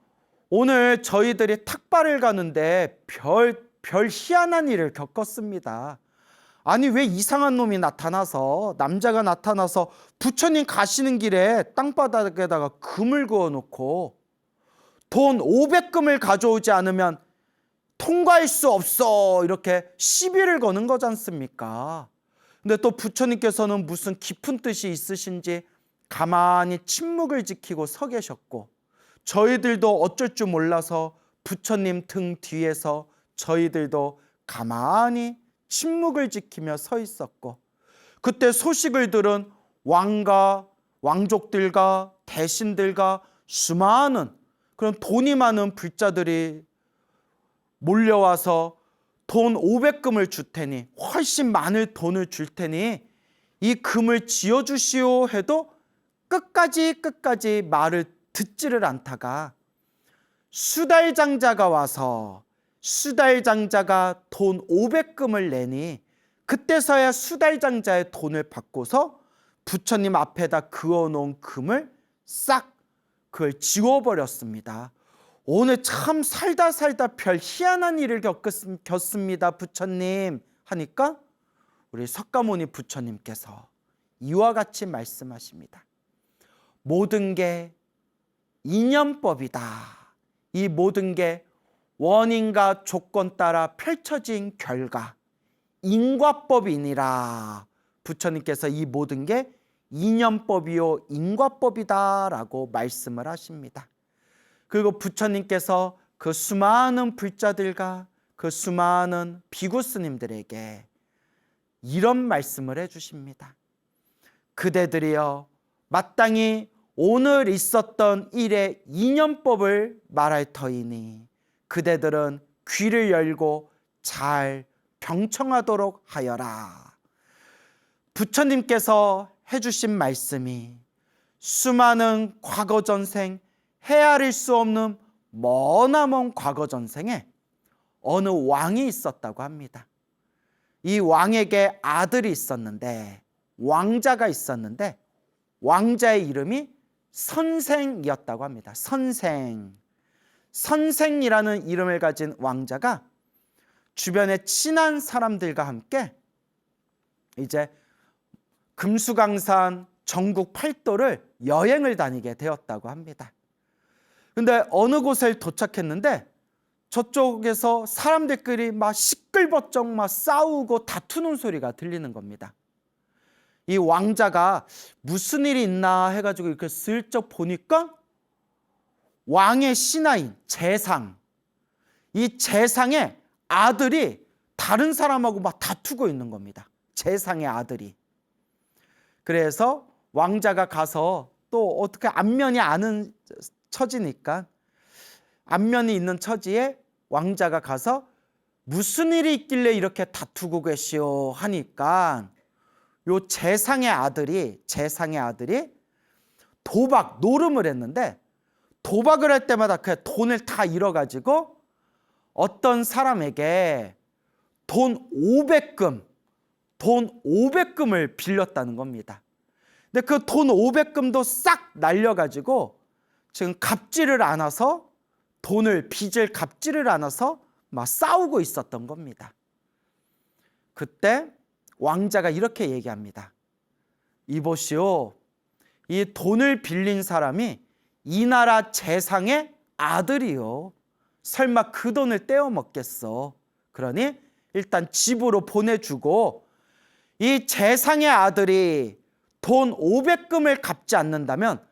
오늘 저희들이 탁발을 가는데 별 희한한 일을 겪었습니다. 아니 왜 이상한 놈이 나타나서 남자가 나타나서 부처님 가시는 길에 땅바닥에다가 금을 그어놓고 돈 500금을 가져오지 않으면 통과할 수 없어 이렇게 시비를 거는 거지 않습니까? 근데 또 부처님께서는 무슨 깊은 뜻이 있으신지 가만히 침묵을 지키고 서 계셨고 저희들도 어쩔 줄 몰라서 부처님 등 뒤에서 저희들도 가만히 침묵을 지키며 서 있었고 그때 소식을 들은 왕과 왕족들과 대신들과 수많은 그런 돈이 많은 불자들이 몰려와서 돈 500금을 줄 테니 훨씬 많은 돈을 줄 테니 이 금을 지어주시오 해도 끝까지 말을 듣지를 않다가 수달장자가 와서 수달장자가 돈 500금을 내니 그때서야 수달장자의 돈을 받고서 부처님 앞에다 그어놓은 금을 싹 그걸 지워버렸습니다. 오늘 참 살다 별 희한한 일을 겪습니다 부처님 하니까 우리 석가모니 부처님께서 이와 같이 말씀하십니다. 모든 게 인연법이다. 이 모든 게 원인과 조건 따라 펼쳐진 결과 인과법이니라. 부처님께서 이 모든 게 인연법이요 인과법이다 라고 말씀을 하십니다. 그리고 부처님께서 그 수많은 불자들과 그 수많은 비구 스님들에게 이런 말씀을 해주십니다. 그대들이여 마땅히 오늘 있었던 일의 인연법을 말할 터이니 그대들은 귀를 열고 잘 병청하도록 하여라. 부처님께서 해주신 말씀이 수많은 과거 전생, 헤아릴 수 없는 머나먼 과거 전생에 어느 왕이 있었다고 합니다. 이 왕에게 아들이 있었는데, 왕자가 있었는데, 왕자의 이름이 선생이었다고 합니다. 선생이라는 이름을 가진 왕자가 주변에 친한 사람들과 함께 이제 금수강산 전국 8도를 여행을 다니게 되었다고 합니다. 근데 어느 곳에 도착했는데 저쪽에서 사람들끼리 막 시끌벅적 막 싸우고 다투는 소리가 들리는 겁니다. 이 왕자가 무슨 일이 있나 해가지고 이렇게 슬쩍 보니까 왕의 신하인 재상, 이 재상의 아들이 다른 사람하고 막 다투고 있는 겁니다. 재상의 아들이. 그래서 왕자가 가서 또 어떻게 안면이 아는 처지니까 안면이 있는 처지에 왕자가 가서 무슨 일이 있길래 이렇게 다투고 계시오 하니까 요 재상의 아들이 도박, 노름을 했는데 도박을 할 때마다 그 돈을 다 잃어가지고 어떤 사람에게 돈 500금을 빌렸다는 겁니다. 근데 그 돈 500금도 싹 날려가지고 지금 갚지를 않아서 빚을 갚지를 않아서 막 싸우고 있었던 겁니다. 그때 왕자가 이렇게 얘기합니다. 이보시오, 이 돈을 빌린 사람이 이 나라 재상의 아들이요. 설마 그 돈을 떼어 먹겠어. 그러니 일단 집으로 보내주고 이 재상의 아들이 돈 500금을 갚지 않는다면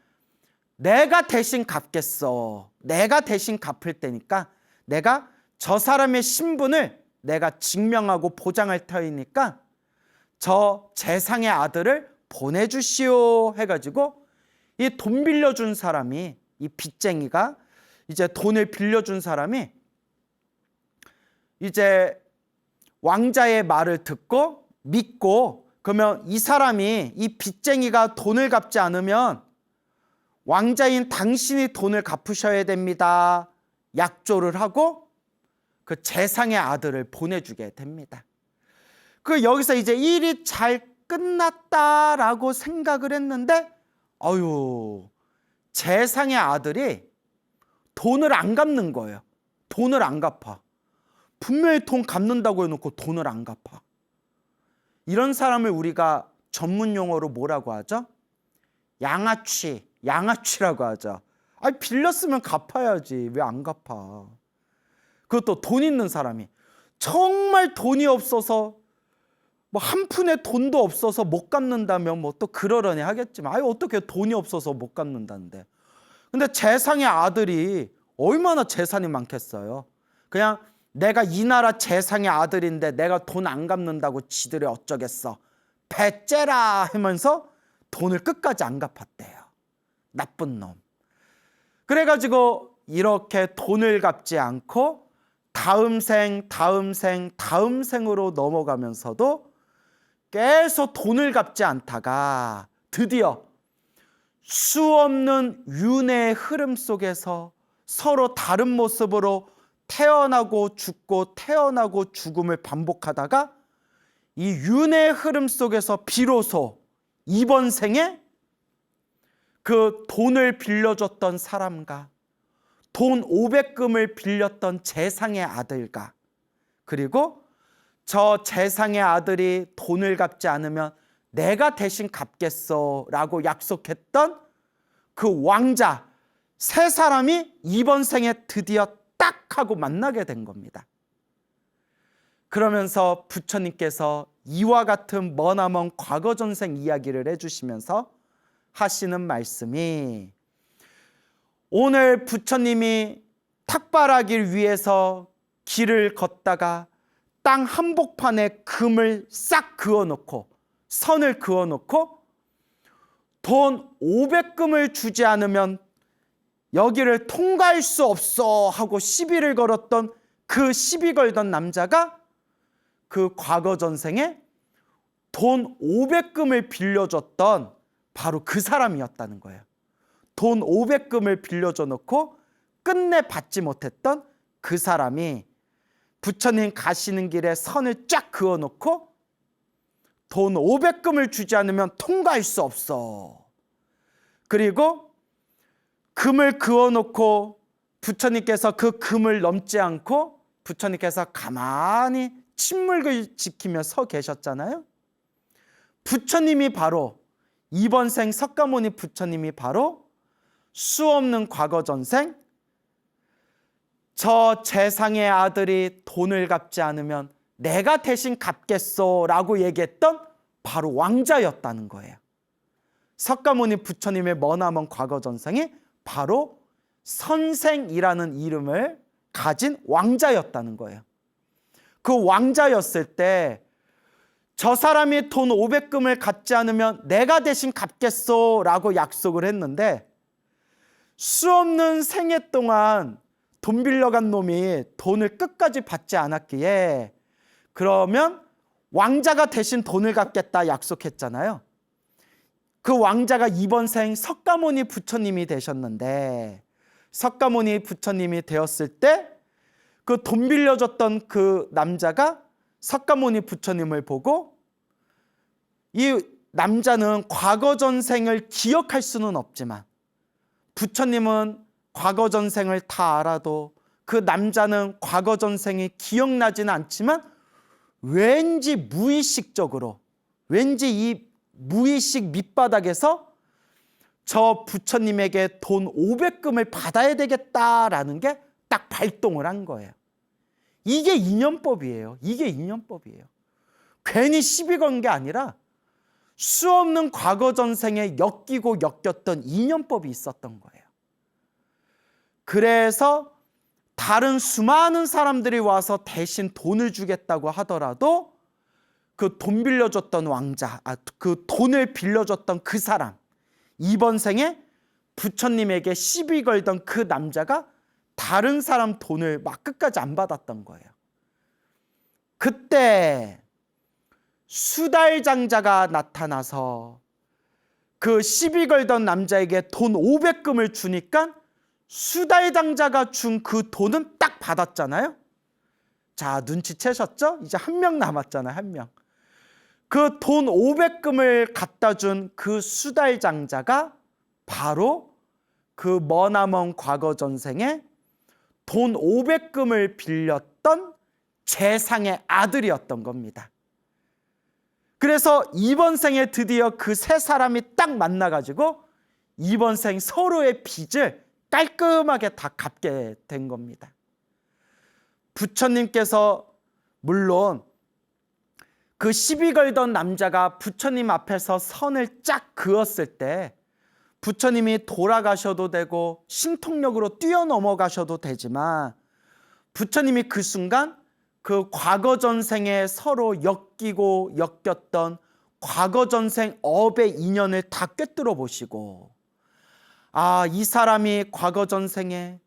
내가 대신 갚겠어. 내가 대신 갚을 테니까 내가 저 사람의 신분을 내가 증명하고 보장할 터이니까 저 재상의 아들을 보내주시오 해가지고 이 돈 빌려준 사람이, 이 빚쟁이가 이제 돈을 빌려준 사람이 이제 왕자의 말을 듣고 믿고, 그러면 이 사람이, 이 빚쟁이가 돈을 갚지 않으면 왕자인 당신이 돈을 갚으셔야 됩니다. 약조를 하고 그 재상의 아들을 보내주게 됩니다. 그 여기서 이제 일이 잘 끝났다라고 생각을 했는데 재상의 아들이 돈을 안 갚는 거예요. 돈을 안 갚아. 분명히 돈 갚는다고 해놓고 돈을 안 갚아. 이런 사람을 우리가 전문 용어로 뭐라고 하죠? 양아치라고 하죠. 아니, 빌렸으면 갚아야지. 왜 안 갚아? 그것도 돈 있는 사람이 정말 돈이 없어서 뭐 한 푼의 돈도 없어서 못 갚는다면 뭐 또 그러려니 하겠지만 어떻게 돈이 없어서 못 갚는다는데. 근데 재상의 아들이 얼마나 재산이 많겠어요. 그냥 내가 이 나라 재상의 아들인데 내가 돈 안 갚는다고 지들이 어쩌겠어. 배째라 하면서 돈을 끝까지 안 갚았대요. 나쁜 놈. 그래가지고 이렇게 돈을 갚지 않고 다음 생으로 넘어가면서도 계속 돈을 갚지 않다가 드디어 수없는 윤회의 흐름 속에서 서로 다른 모습으로 태어나고 죽고 태어나고 죽음을 반복하다가 이 윤회의 흐름 속에서 비로소 이번 생에 그 돈을 빌려줬던 사람과 돈 500금을 빌렸던 재상의 아들과 그리고 저 재상의 아들이 돈을 갚지 않으면 내가 대신 갚겠어 라고 약속했던 그 왕자 세 사람이 이번 생에 드디어 딱 하고 만나게 된 겁니다. 그러면서 부처님께서 이와 같은 머나먼 과거 전생 이야기를 해주시면서 하시는 말씀이, 오늘 부처님이 탁발하길 위해서 길을 걷다가 땅 한복판에 금을 싹 그어놓고 선을 그어놓고 돈 500금을 주지 않으면 여기를 통과할 수 없어 하고 시비를 걸었던 그 시비 걸던 남자가 그 과거 전생에 돈 500금을 빌려줬던 바로 그 사람이었다는 거예요. 돈 500금을 빌려줘 놓고 끝내 받지 못했던 그 사람이 부처님 가시는 길에 선을 쫙 그어 놓고 돈 500금을 주지 않으면 통과할 수 없어. 그리고 금을 그어 놓고 부처님께서 그 금을 넘지 않고 부처님께서 가만히 침묵을 지키며 서 계셨잖아요. 부처님이 바로 이번 생 석가모니 부처님이 바로 수없는 과거 전생 저 재상의 아들이 돈을 갚지 않으면 내가 대신 갚겠소 라고 얘기했던 바로 왕자였다는 거예요. 석가모니 부처님의 머나먼 과거 전생이 바로 선생이라는 이름을 가진 왕자였다는 거예요. 그 왕자였을 때 저 사람이 돈 500금을 갚지 않으면 내가 대신 갚겠소 라고 약속을 했는데 수없는 생애 동안 돈 빌려간 놈이 돈을 끝까지 받지 않았기에 그러면 왕자가 대신 돈을 갚겠다 약속했잖아요. 그 왕자가 이번 생 석가모니 부처님이 되셨는데 석가모니 부처님이 되었을 때 그 돈 빌려줬던 그 남자가 석가모니 부처님을 보고 이 남자는 과거 전생을 기억할 수는 없지만 부처님은 과거 전생을 다 알아도 그 남자는 과거 전생이 기억나지는 않지만 왠지 무의식적으로 왠지 이 무의식 밑바닥에서 저 부처님에게 돈 500금을 받아야 되겠다라는 게 딱 발동을 한 거예요. 이게 인연법이에요. 이게 인연법이에요. 괜히 시비 건 게 아니라 수없는 과거 전생에 엮이고 엮였던 인연법이 있었던 거예요. 그래서 다른 수많은 사람들이 와서 대신 돈을 주겠다고 하더라도 그 돈 빌려줬던 왕자, 그 돈을 빌려줬던 그 사람, 이번 생에 부처님에게 시비 걸던 그 남자가 다른 사람 돈을 막 끝까지 안 받았던 거예요. 그때 수달장자가 나타나서 그 시비 걸던 남자에게 돈 500금을 주니까 수달장자가 준 그 돈은 딱 받았잖아요. 자, 눈치채셨죠? 이제 한 명 남았잖아요. 한 명. 그 돈 500금을 갖다 준 그 수달장자가 바로 그 머나먼 과거 전생에 돈 500금을 빌렸던 재상의 아들이었던 겁니다. 그래서 이번 생에 드디어 그 세 사람이 딱 만나가지고 이번 생 서로의 빚을 깔끔하게 다 갚게 된 겁니다. 부처님께서 물론 그 시비 걸던 남자가 부처님 앞에서 선을 쫙 그었을 때 부처님이 돌아가셔도 되고 신통력으로 뛰어넘어가셔도 되지만 부처님이 그 순간 그 과거 전생에 서로 엮이고 엮였던 과거 전생 업의 인연을 다 꿰뚫어 보시고 이 사람이 과거 전생에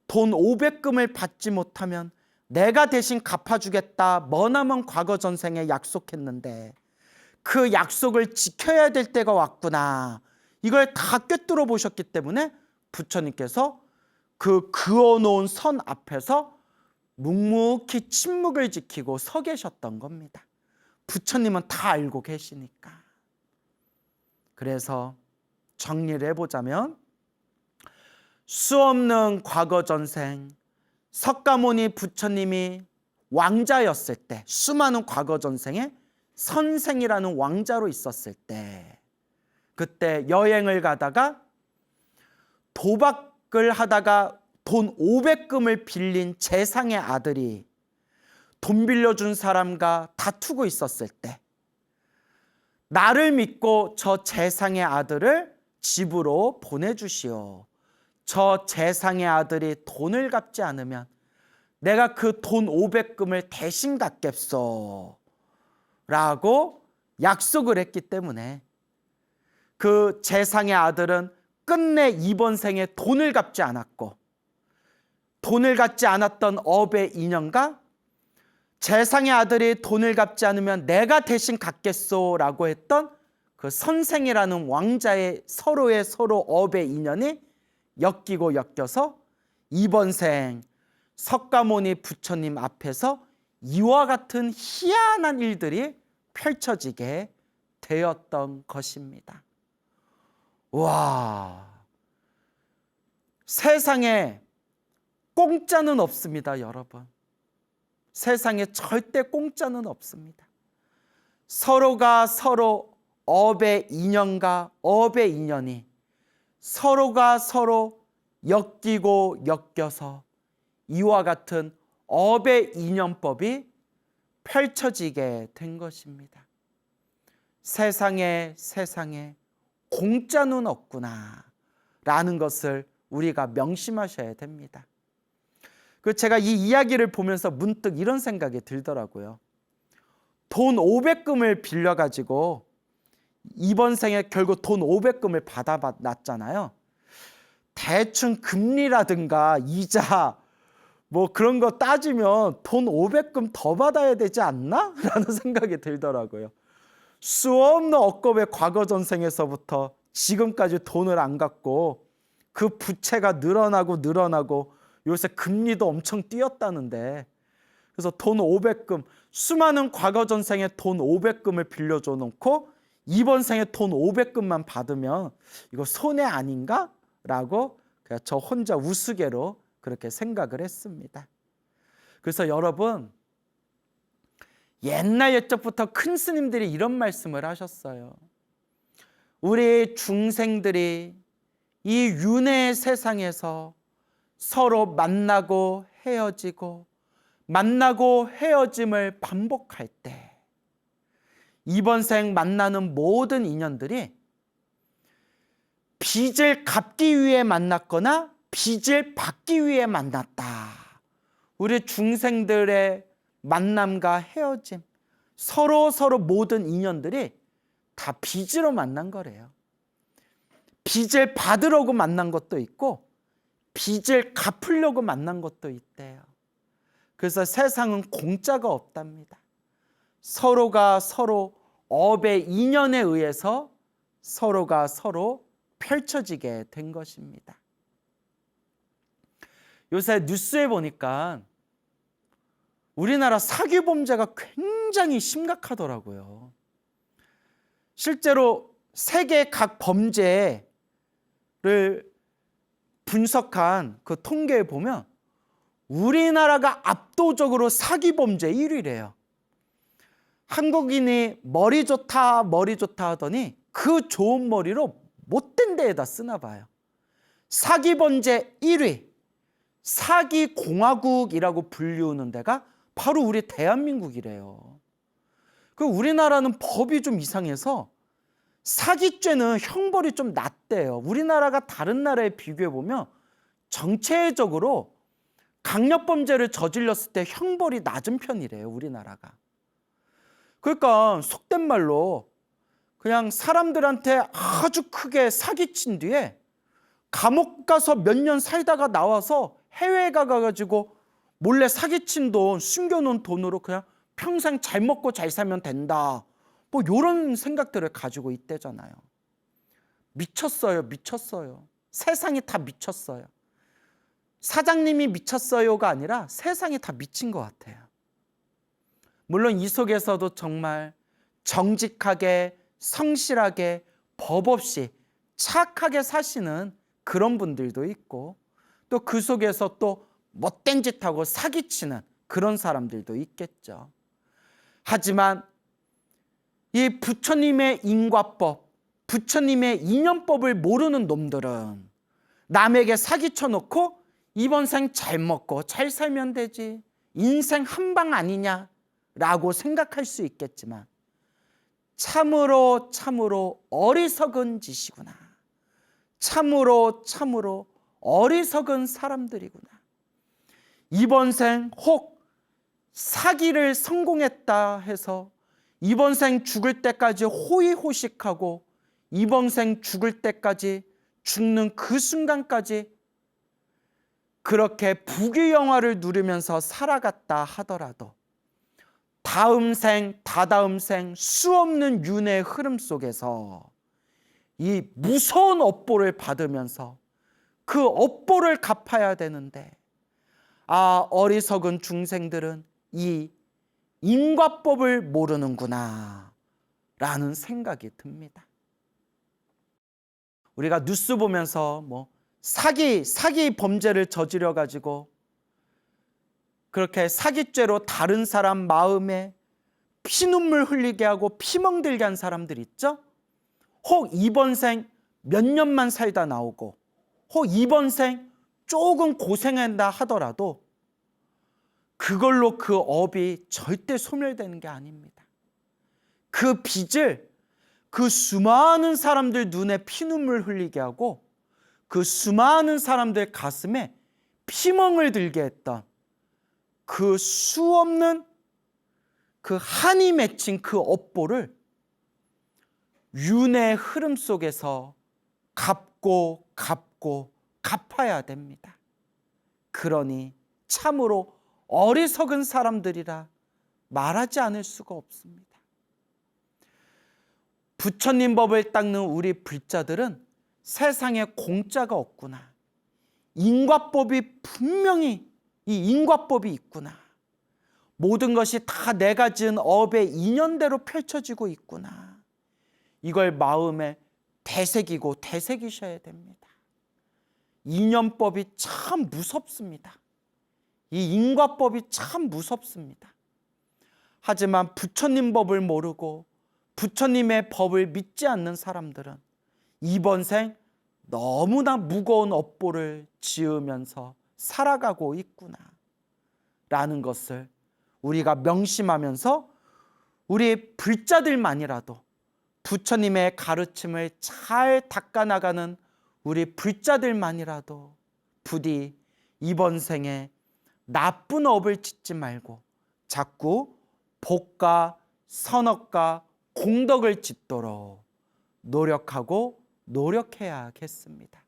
돈 500금을 받지 못하면 내가 대신 갚아주겠다 머나먼 과거 전생에 약속했는데 그 약속을 지켜야 될 때가 왔구나. 이걸 다 꿰뚫어 보셨기 때문에 부처님께서 그 그어놓은 선 앞에서 묵묵히 침묵을 지키고 서 계셨던 겁니다. 부처님은 다 알고 계시니까. 그래서 정리를 해보자면 수없는 과거 전생 석가모니 부처님이 왕자였을 때 수많은 과거 전생에 선생이라는 왕자로 있었을 때 그때 여행을 가다가 도박을 하다가 돈 500금을 빌린 재상의 아들이 돈 빌려준 사람과 다투고 있었을 때 나를 믿고 저 재상의 아들을 집으로 보내주시오. 저 재상의 아들이 돈을 갚지 않으면 내가 그 돈 500금을 대신 갚겠소 라고 약속을 했기 때문에 그 재상의 아들은 끝내 이번 생에 돈을 갚지 않았고, 돈을 갚지 않았던 업의 인연과 재상의 아들이 돈을 갚지 않으면 내가 대신 갚겠소라고 했던 그 선생이라는 왕자의 서로 업의 인연이 엮이고 엮여서 이번 생 석가모니 부처님 앞에서 이와 같은 희한한 일들이 펼쳐지게 되었던 것입니다. 와, 세상에 공짜는 없습니다, 여러분. 세상에 절대 공짜는 없습니다. 서로가 서로 업의 인연과 업의 인연이 서로가 서로 엮이고 엮여서 이와 같은 업의 인연법이 펼쳐지게 된 것입니다. 세상에 공짜는 없구나 라는 것을 우리가 명심하셔야 됩니다. 제가 이 이야기를 보면서 문득 이런 생각이 들더라고요. 돈 500금을 빌려가지고 이번 생에 결국 돈 500금을 받아놨잖아요. 대충 금리라든가 이자 뭐 그런 거 따지면 돈 500금 더 받아야 되지 않나? 라는 생각이 들더라고요. 수없는 억겁의 과거 전생에서부터 지금까지 돈을 안 갚고 그 부채가 늘어나고 요새 금리도 엄청 뛰었다는데, 그래서 돈 500금, 수많은 과거 전생에 돈 500금을 빌려줘 놓고 이번 생에 돈 500금만 받으면 이거 손해 아닌가? 라고 그냥 저 혼자 우스개로 그렇게 생각을 했습니다. 그래서 여러분, 옛날 옛적부터 큰 스님들이 이런 말씀을 하셨어요. 우리 중생들이 이 윤회의 세상에서 서로 만나고 헤어지고 만나고 헤어짐을 반복할 때 이번 생 만나는 모든 인연들이 빚을 갚기 위해 만났거나 빚을 받기 위해 만났다. 우리 중생들의 만남과 헤어짐, 서로 모든 인연들이 다 빚으로 만난 거래요. 빚을 받으려고 만난 것도 있고 빚을 갚으려고 만난 것도 있대요. 그래서 세상은 공짜가 없답니다. 서로가 서로 업의 인연에 의해서 서로가 서로 펼쳐지게 된 것입니다. 요새 뉴스에 보니까 우리나라 사기 범죄가 굉장히 심각하더라고요. 실제로 세계 각 범죄를 분석한 그 통계에 보면 우리나라가 압도적으로 사기 범죄 1위래요. 한국인이 머리 좋다 하더니 그 좋은 머리로 못된 데에다 쓰나 봐요. 사기 범죄 1위, 사기 공화국이라고 불리우는 데가 바로 우리 대한민국이래요. 우리나라는 법이 좀 이상해서 사기죄는 형벌이 좀 낮대요. 우리나라가 다른 나라에 비교해 보면 전체적으로 강력범죄를 저질렀을 때 형벌이 낮은 편이래요, 우리나라가. 그러니까 속된 말로 그냥 사람들한테 아주 크게 사기친 뒤에 감옥 가서 몇 년 살다가 나와서 해외에 가가지고 몰래 사기친 돈, 숨겨놓은 돈으로 그냥 평생 잘 먹고 잘 살면 된다. 뭐 이런 생각들을 가지고 있대잖아요. 미쳤어요. 세상이 다 미쳤어요. 사장님이 미쳤어요가 아니라 세상이 다 미친 것 같아요. 물론 이 속에서도 정말 정직하게, 성실하게, 법 없이 착하게 사시는 그런 분들도 있고, 또 그 속에서 또 못된 짓하고 사기치는 그런 사람들도 있겠죠. 하지만 이 부처님의 인과법, 부처님의 인연법을 모르는 놈들은 남에게 사기쳐 놓고 이번 생 잘 먹고 잘 살면 되지, 인생 한 방 아니냐라고 생각할 수 있겠지만 참으로 어리석은 짓이구나. 참으로 어리석은 사람들이구나. 이번 생 혹 사기를 성공했다 해서 이번 생 죽을 때까지 호의호식하고 이번 생 죽을 때까지, 죽는 그 순간까지 그렇게 부귀영화를 누리면서 살아갔다 하더라도 다음 생, 다다음 생 수없는 윤회의 흐름 속에서 이 무서운 업보를 받으면서 그 업보를 갚아야 되는데, 어리석은 중생들은 이 인과법을 모르는구나 라는 생각이 듭니다. 우리가 뉴스 보면서 사기 범죄를 저지려 가지고 그렇게 사기죄로 다른 사람 마음에 피눈물 흘리게 하고 피멍들게 한 사람들 있죠? 혹 이번 생 몇 년만 살다 나오고, 혹 이번 생 조금 고생한다 하더라도 그걸로 그 업이 절대 소멸되는 게 아닙니다. 그 빚을 그 수많은 사람들 눈에 피눈물 흘리게 하고 그 수많은 사람들 가슴에 피멍을 들게 했던 그 수없는 그 한이 맺힌 그 업보를 윤회의 흐름 속에서 갚고 갚아야 됩니다. 그러니 참으로 어리석은 사람들이라 말하지 않을 수가 없습니다. 부처님 법을 닦는 우리 불자들은 세상에 공짜가 없구나. 인과법이 분명히 이 인과법이 있구나. 모든 것이 다 내가 지은 업의 인연대로 펼쳐지고 있구나. 이걸 마음에 되새기셔야 됩니다. 인연법이 참 무섭습니다. 이 인과법이 참 무섭습니다. 하지만 부처님 법을 모르고 부처님의 법을 믿지 않는 사람들은 이번 생 너무나 무거운 업보를 지으면서 살아가고 있구나 라는 것을 우리가 명심하면서 우리 불자들만이라도 부처님의 가르침을 잘 닦아나가는 우리 불자들만이라도 부디 이번 생에 나쁜 업을 짓지 말고 자꾸 복과 선업과 공덕을 짓도록 노력해야겠습니다.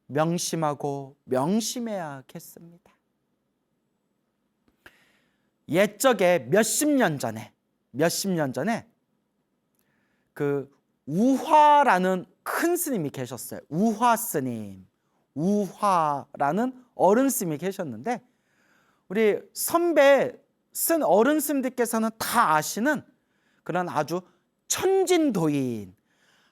명심하고 명심해야겠습니다. 옛적에 몇십 년 전에 그 우화라는 큰 스님이 계셨어요. 우화 스님, 우화라는 어른 스님이 계셨는데 우리 선배 어른 스님들께서는 다 아시는 그런 아주 천진도인,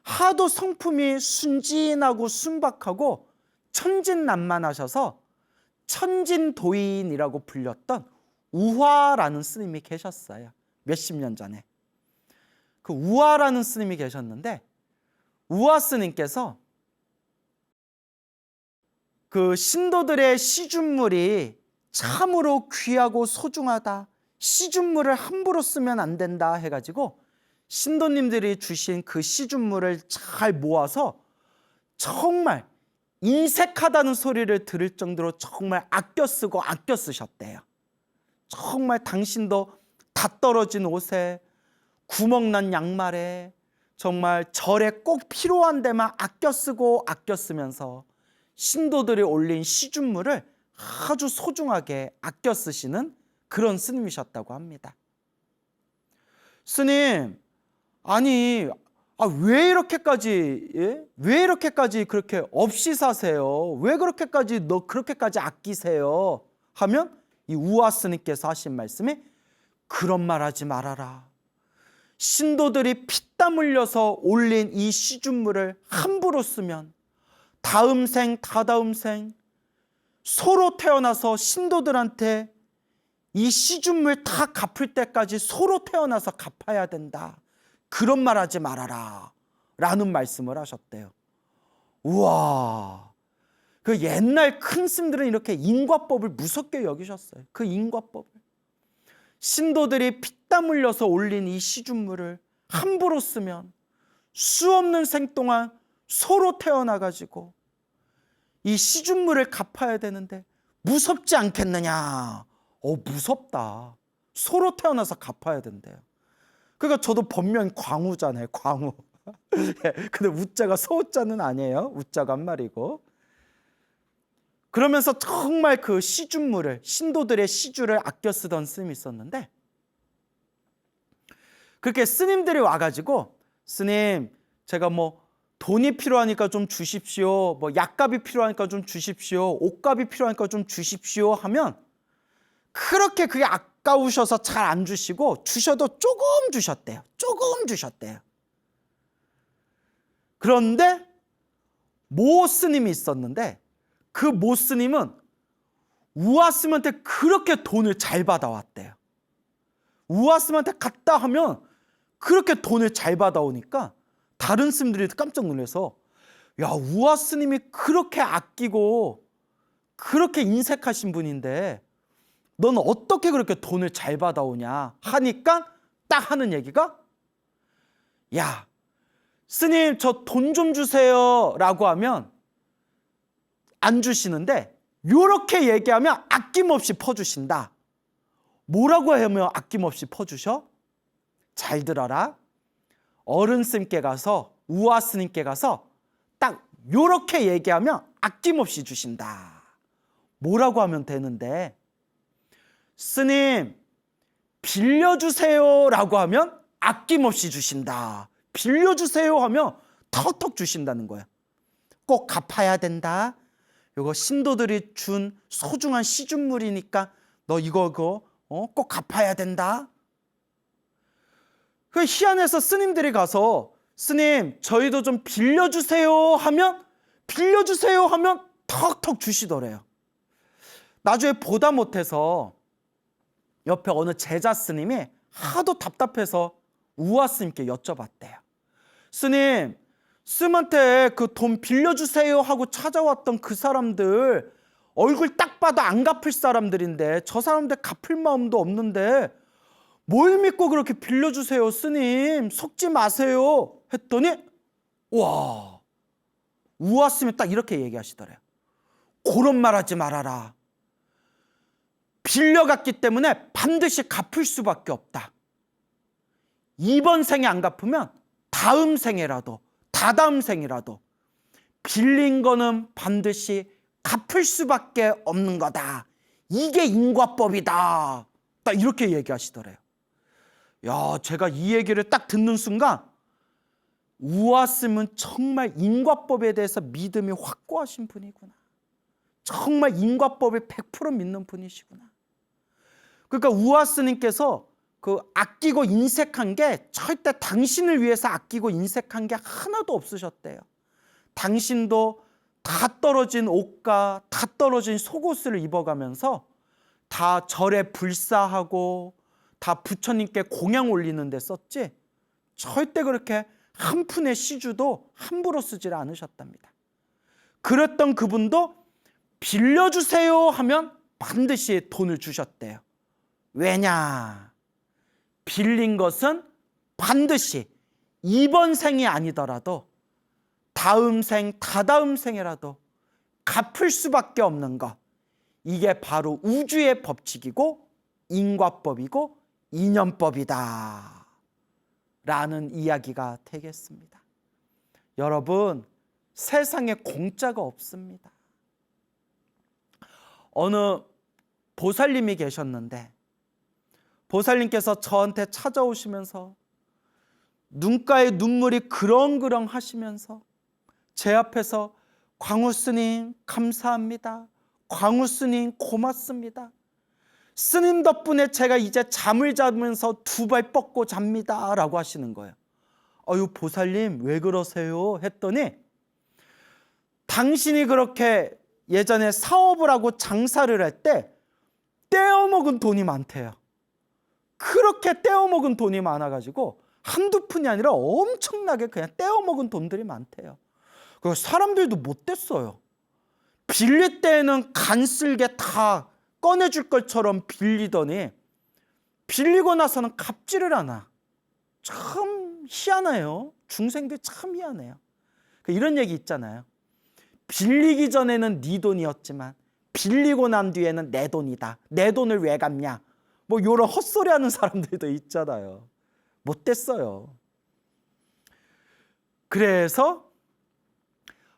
하도 성품이 순진하고 순박하고 천진난만하셔서 천진도인이라고 불렸던 우화라는 스님이 계셨어요. 몇십 년 전에. 그 우화라는 스님이 계셨는데 우화 스님께서 그 신도들의 시준물이 참으로 귀하고 소중하다, 시준물을 함부로 쓰면 안 된다 해가지고 신도님들이 주신 그 시준물을 잘 모아서 정말 인색하다는 소리를 들을 정도로 정말 아껴 쓰고 아껴 쓰셨대요. 정말 당신도 다 떨어진 옷에 구멍난 양말에 정말 절에 꼭 필요한 데만 아껴 쓰고 아껴 쓰면서 신도들이 올린 시준물을 아주 소중하게 아껴 쓰시는 그런 스님이셨다고 합니다. 스님, 아니 왜 이렇게까지 그렇게 없이 사세요? 왜 그렇게까지 아끼세요? 하면 이 우화 스님께서 하신 말씀이 그런 말 하지 말아라. 신도들이 피땀 흘려서 올린 이 시준물을 함부로 쓰면 다음 생, 다다음 생 소로 태어나서 신도들한테 이 시준물 다 갚을 때까지 소로 태어나서 갚아야 된다. 그런 말 하지 말아라 라는 말씀을 하셨대요. 우와, 그 옛날 큰 스님들은 이렇게 인과법을 무섭게 여기셨어요. 그 인과법을 신도들이 피땀 흘려서 올린 이 시준물을 함부로 쓰면 수없는 생 동안 소로 태어나가지고 이 시준물을 갚아야 되는데 무섭지 않겠느냐. 무섭다. 소로 태어나서 갚아야 된대요. 그러니까 저도 본명 광우잖아요. 광우. 예, 근데 우자가 소자는 아니에요. 우자가 한 말이고. 그러면서 정말 그 시중물을, 신도들의 시주를 아껴 쓰던 스님이 있었는데, 그렇게 스님들이 와가지고, 스님, 제가 뭐 돈이 필요하니까 좀 주십시오, 뭐 약값이 필요하니까 좀 주십시오, 옷값이 필요하니까 좀 주십시오 하면, 그렇게 그게 아까우셔서 잘 안 주시고, 주셔도 조금 주셨대요. 조금 주셨대요. 그런데 모 스님이 있었는데, 그 모 스님은 우아스님한테 그렇게 돈을 잘 받아왔대요. 우아스님한테 갔다 하면 그렇게 돈을 잘 받아오니까 다른 스님들이 깜짝 놀라서, 야, 우아스님이 그렇게 아끼고 그렇게 인색하신 분인데 너는 어떻게 그렇게 돈을 잘 받아오냐 하니까 딱 하는 얘기가, 야, 스님 저 돈 좀 주세요 라고 하면 안 주시는데, 요렇게 얘기하면 아낌없이 퍼주신다. 뭐라고 하면 아낌없이 퍼주셔? 잘 들어라. 어른 스님께 가서, 우아 스님께 가서 딱 요렇게 얘기하면 아낌없이 주신다. 뭐라고 하면 되는데, 스님 빌려주세요 라고 하면 아낌없이 주신다. 빌려주세요 하면 턱턱 주신다는 거야. 꼭 갚아야 된다. 이거 신도들이 준 소중한 시중물이니까 너 이거 꼭 갚아야 된다. 그 희한해서 스님들이 가서, 스님 저희도 좀 빌려주세요 하면 턱턱 주시더래요. 나중에 보다 못해서 옆에 어느 제자 스님이 하도 답답해서 우아 스님께 여쭤봤대요. 스님, 스님한테 그 돈 빌려주세요 하고 찾아왔던 그 사람들 얼굴 딱 봐도 안 갚을 사람들인데, 저 사람들 갚을 마음도 없는데 뭘 믿고 그렇게 빌려주세요 스님, 속지 마세요 했더니, 와, 우아 스님이 딱 이렇게 얘기하시더래요. 그런 말 하지 말아라. 빌려갔기 때문에 반드시 갚을 수밖에 없다. 이번 생에 안 갚으면 다음 생에라도, 다다음 생이라도 빌린 거는 반드시 갚을 수밖에 없는 거다. 이게 인과법이다. 딱 이렇게 얘기하시더래요. 야, 제가 이 얘기를 딱 듣는 순간, 우아스님은 정말 인과법에 대해서 믿음이 확고하신 분이구나. 정말 인과법을 100% 믿는 분이시구나. 그러니까 우아스님께서 그 아끼고 인색한 게 절대 당신을 위해서 아끼고 인색한 게 하나도 없으셨대요. 당신도 다 떨어진 옷과 다 떨어진 속옷을 입어가면서 다 절에 불사하고 다 부처님께 공양 올리는 데 썼지, 절대 그렇게 한 푼의 시주도 함부로 쓰질 않으셨답니다. 그랬던 그분도 빌려주세요 하면 반드시 돈을 주셨대요. 왜냐? 빌린 것은 반드시 이번 생이 아니더라도 다음 생, 다다음 생이라도 갚을 수밖에 없는 것. 이게 바로 우주의 법칙이고 인과법이고 인연법이다 라는 이야기가 되겠습니다. 여러분, 세상에 공짜가 없습니다. 어느 보살님이 계셨는데, 보살님께서 저한테 찾아오시면서 눈가에 눈물이 그렁그렁 하시면서 제 앞에서 광우 스님 감사합니다. 광우 스님 고맙습니다. 스님 덕분에 제가 이제 잠을 자면서 두 발 뻗고 잡니다 라고 하시는 거예요. 아유, 보살님 왜 그러세요? 했더니, 당신이 그렇게 예전에 사업을 하고 장사를 할 때 떼어먹은 돈이 많대요. 그렇게 떼어먹은 돈이 많아가지고 한두 푼이 아니라 엄청나게 그냥 떼어먹은 돈들이 많대요. 그 사람들도 못됐어요. 빌릴 때는 간쓸게 다 꺼내줄 것처럼 빌리더니 빌리고 나서는 갚지를 않아. 참 희한해요. 중생들 참 희한해요. 이런 얘기 있잖아요. 빌리기 전에는 네 돈이었지만 빌리고 난 뒤에는 내 돈이다. 내 돈을 왜 갚냐. 뭐 이런 헛소리 하는 사람들도 있잖아요. 못됐어요. 그래서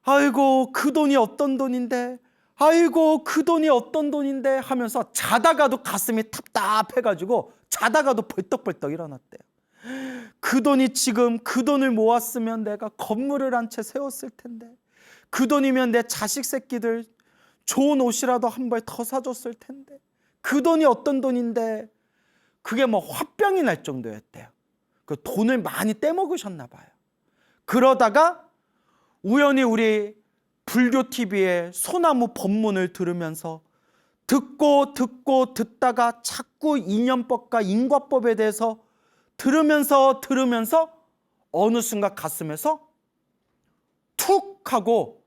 아이고 그 돈이 어떤 돈인데, 아이고 그 돈이 어떤 돈인데 하면서 자다가도 가슴이 답답해가지고 자다가도 벌떡벌떡 일어났대요. 그 돈이 지금 그 돈을 모았으면 내가 건물을 한 채 세웠을 텐데, 그 돈이면 내 자식 새끼들 좋은 옷이라도 한 벌 더 사줬을 텐데, 그 돈이 어떤 돈인데, 그게 뭐 화병이 날 정도였대요. 그 돈을 많이 떼먹으셨나 봐요. 그러다가 우연히 우리 불교 TV에 소나무 법문을 들으면서 듣고 듣다가 자꾸 인연법과 인과법에 대해서 들으면서 어느 순간 가슴에서 툭 하고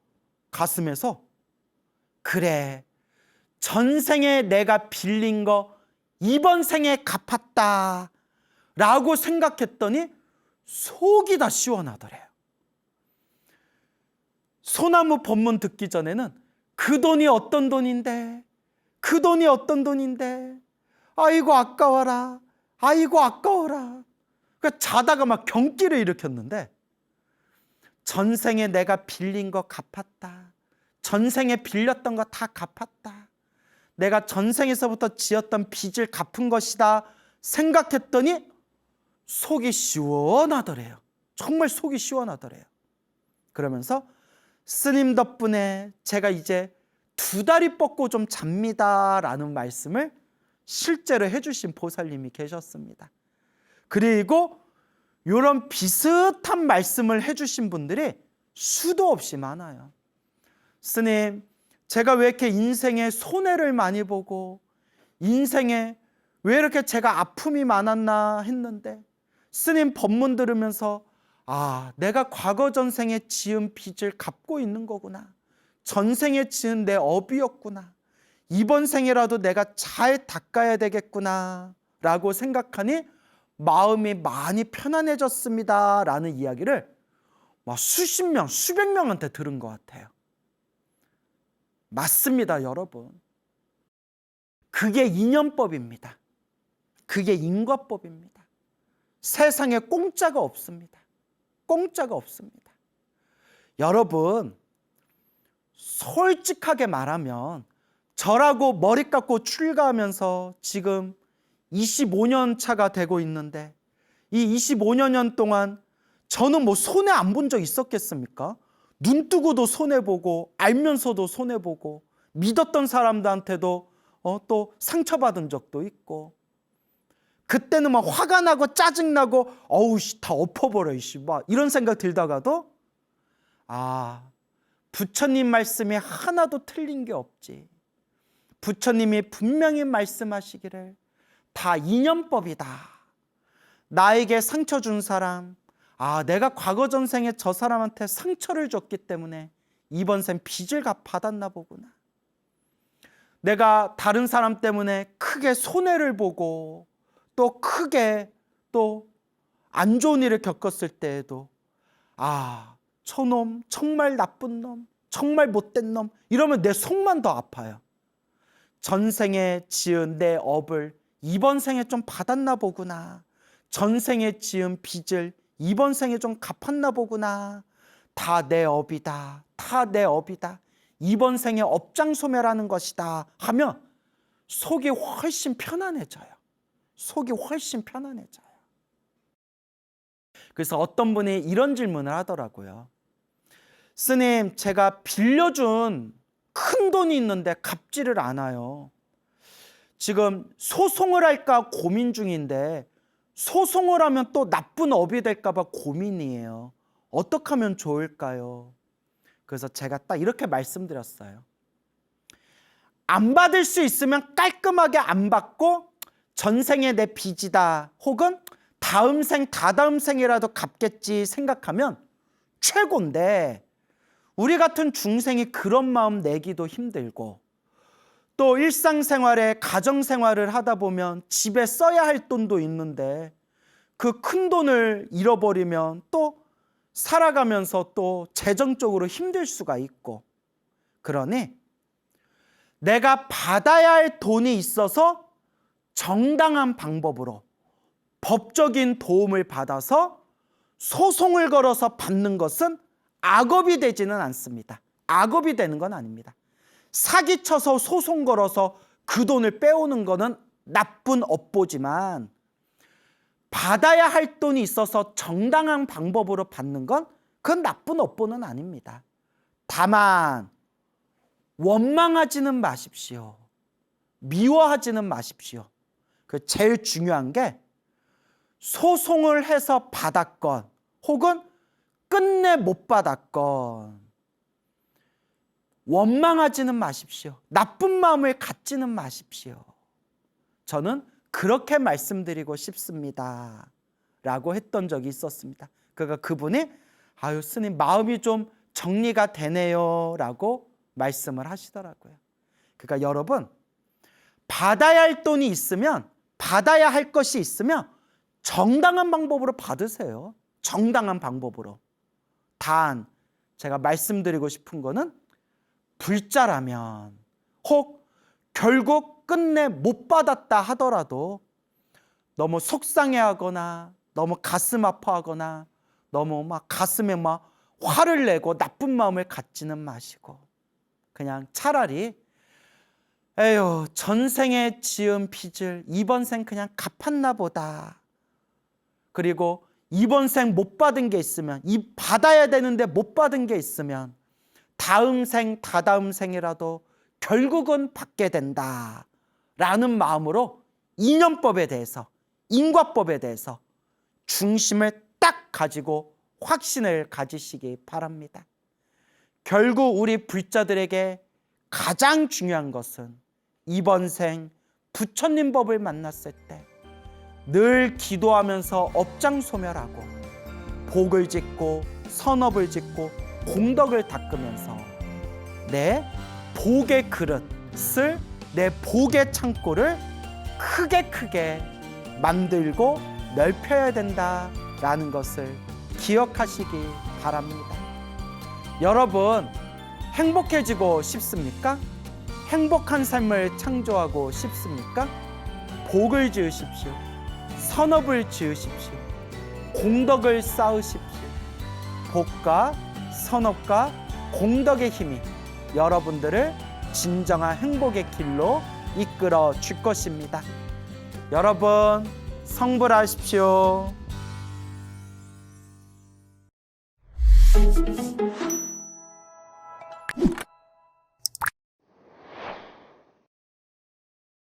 가슴에서 그래, 전생에 내가 빌린 거 이번 생에 갚았다 라고 생각했더니 속이 다 시원하더래요. 소나무 법문 듣기 전에는 그 돈이 어떤 돈인데, 그 돈이 어떤 돈인데, 아이고 아까워라, 아이고 아까워라. 그러니까 자다가 막 경기를 일으켰는데, 전생에 내가 빌린 거 갚았다, 전생에 빌렸던 거 다 갚았다, 내가 전생에서부터 지었던 빚을 갚은 것이다 생각했더니 속이 시원하더래요. 정말 속이 시원하더래요. 그러면서 스님 덕분에 제가 이제 2다리 뻗고 좀 잡니다 라는 말씀을 실제로 해주신 보살님이 계셨습니다. 그리고 이런 비슷한 말씀을 해주신 분들이 수도 없이 많아요. 스님, 제가 왜 이렇게 인생에 손해를 많이 보고 인생에 왜 이렇게 제가 아픔이 많았나 했는데, 스님 법문 들으면서 아, 내가 과거 전생에 지은 빚을 갚고 있는 거구나, 전생에 지은 내 업이었구나, 이번 생이라도 내가 잘 닦아야 되겠구나 라고 생각하니 마음이 많이 편안해졌습니다 라는 이야기를 막 수십 명, 수백 명한테 들은 것 같아요. 맞습니다, 여러분. 그게 인연법입니다. 그게 인과법입니다. 세상에 공짜가 없습니다. 공짜가 없습니다. 여러분, 솔직하게 말하면 저라고 머리 깎고 출가하면서 지금 25년 차가 되고 있는데, 이 25년 동안 저는 뭐 손해 안 본 적 있었겠습니까? 눈 뜨고도 손해보고 알면서도 손해보고 믿었던 사람들한테도 또 상처받은 적도 있고, 그때는 막 화가 나고 짜증나고 어우 씨 다 엎어버려 이씨 막 이런 생각 들다가도 아, 부처님 말씀이 하나도 틀린 게 없지, 부처님이 분명히 말씀하시기를 다 인연법이다, 나에게 상처 준 사람, 아, 내가 과거 전생에 저 사람한테 상처를 줬기 때문에 이번 생 빚을 받았나 보구나, 내가 다른 사람 때문에 크게 손해를 보고 또 크게 또 안 좋은 일을 겪었을 때에도 아, 저놈 정말 나쁜 놈, 정말 못된 놈 이러면 내 속만 더 아파요. 전생에 지은 내 업을 이번 생에 좀 받았나 보구나, 전생에 지은 빚을 이번 생에 좀 갚았나 보구나, 다 내 업이다, 다 내 업이다, 이번 생에 업장소멸하는 것이다 하면 속이 훨씬 편안해져요. 속이 훨씬 편안해져요. 그래서 어떤 분이 이런 질문을 하더라고요. 스님, 제가 빌려준 큰 돈이 있는데 갚지를 않아요. 지금 소송을 할까 고민 중인데 소송을 하면 또 나쁜 업이 될까 봐 고민이에요. 어떻게 하면 좋을까요? 그래서 제가 딱 이렇게 말씀드렸어요. 안 받을 수 있으면 깔끔하게 안 받고 전생에 내 빚이다 혹은 다음 생 다다음 생이라도 갚겠지 생각하면 최고인데, 우리 같은 중생이 그런 마음 내기도 힘들고 또 일상생활에 가정생활을 하다 보면 집에 써야 할 돈도 있는데 그 큰 돈을 잃어버리면 또 살아가면서 또 재정적으로 힘들 수가 있고, 그러니 내가 받아야 할 돈이 있어서 정당한 방법으로 법적인 도움을 받아서 소송을 걸어서 받는 것은 악업이 되지는 않습니다. 악업이 되는 건 아닙니다. 사기쳐서 소송 걸어서 그 돈을 빼오는 거는 나쁜 업보지만 받아야 할 돈이 있어서 정당한 방법으로 받는 건 그건 나쁜 업보는 아닙니다. 다만 원망하지는 마십시오. 미워하지는 마십시오. 그 제일 중요한 게 소송을 해서 받았건 혹은 끝내 못 받았건 원망하지는 마십시오. 나쁜 마음을 갖지는 마십시오. 저는 그렇게 말씀드리고 싶습니다. 라고 했던 적이 있었습니다. 그러니까 그분이 아유 스님 마음이 좀 정리가 되네요 라고 말씀을 하시더라고요. 그러니까 여러분 받아야 할 돈이 있으면 받아야 할 것이 있으면 정당한 방법으로 받으세요. 정당한 방법으로. 단 제가 말씀드리고 싶은 거는 불자라면 혹 결국 끝내 못 받았다 하더라도 너무 속상해하거나 너무 가슴 아파하거나 너무 막 가슴에 막 화를 내고 나쁜 마음을 갖지는 마시고 그냥 차라리 에휴 전생에 지은 빚을 이번 생 그냥 갚았나 보다. 그리고 이번 생 못 받은 게 있으면 이 받아야 되는데 못 받은 게 있으면 다음 생 다다음 생이라도 결국은 받게 된다 라는 마음으로 인연법에 대해서 인과법에 대해서 중심을 딱 가지고 확신을 가지시기 바랍니다. 결국 우리 불자들에게 가장 중요한 것은 이번 생 부처님 법을 만났을 때 늘 기도하면서 업장소멸하고 복을 짓고 선업을 짓고 공덕을 닦으면서 내 복의 그릇을 내 복의 창고를 크게 만들고 넓혀야 된다라는 것을 기억하시기 바랍니다. 여러분 행복해지고 싶습니까? 행복한 삶을 창조하고 싶습니까? 복을 지으십시오. 선업을 지으십시오. 공덕을 쌓으십시오. 복과 선업과 공덕의 힘이 여러분들을 진정한 행복의 길로 이끌어 줄 것입니다. 여러분 성불하십시오.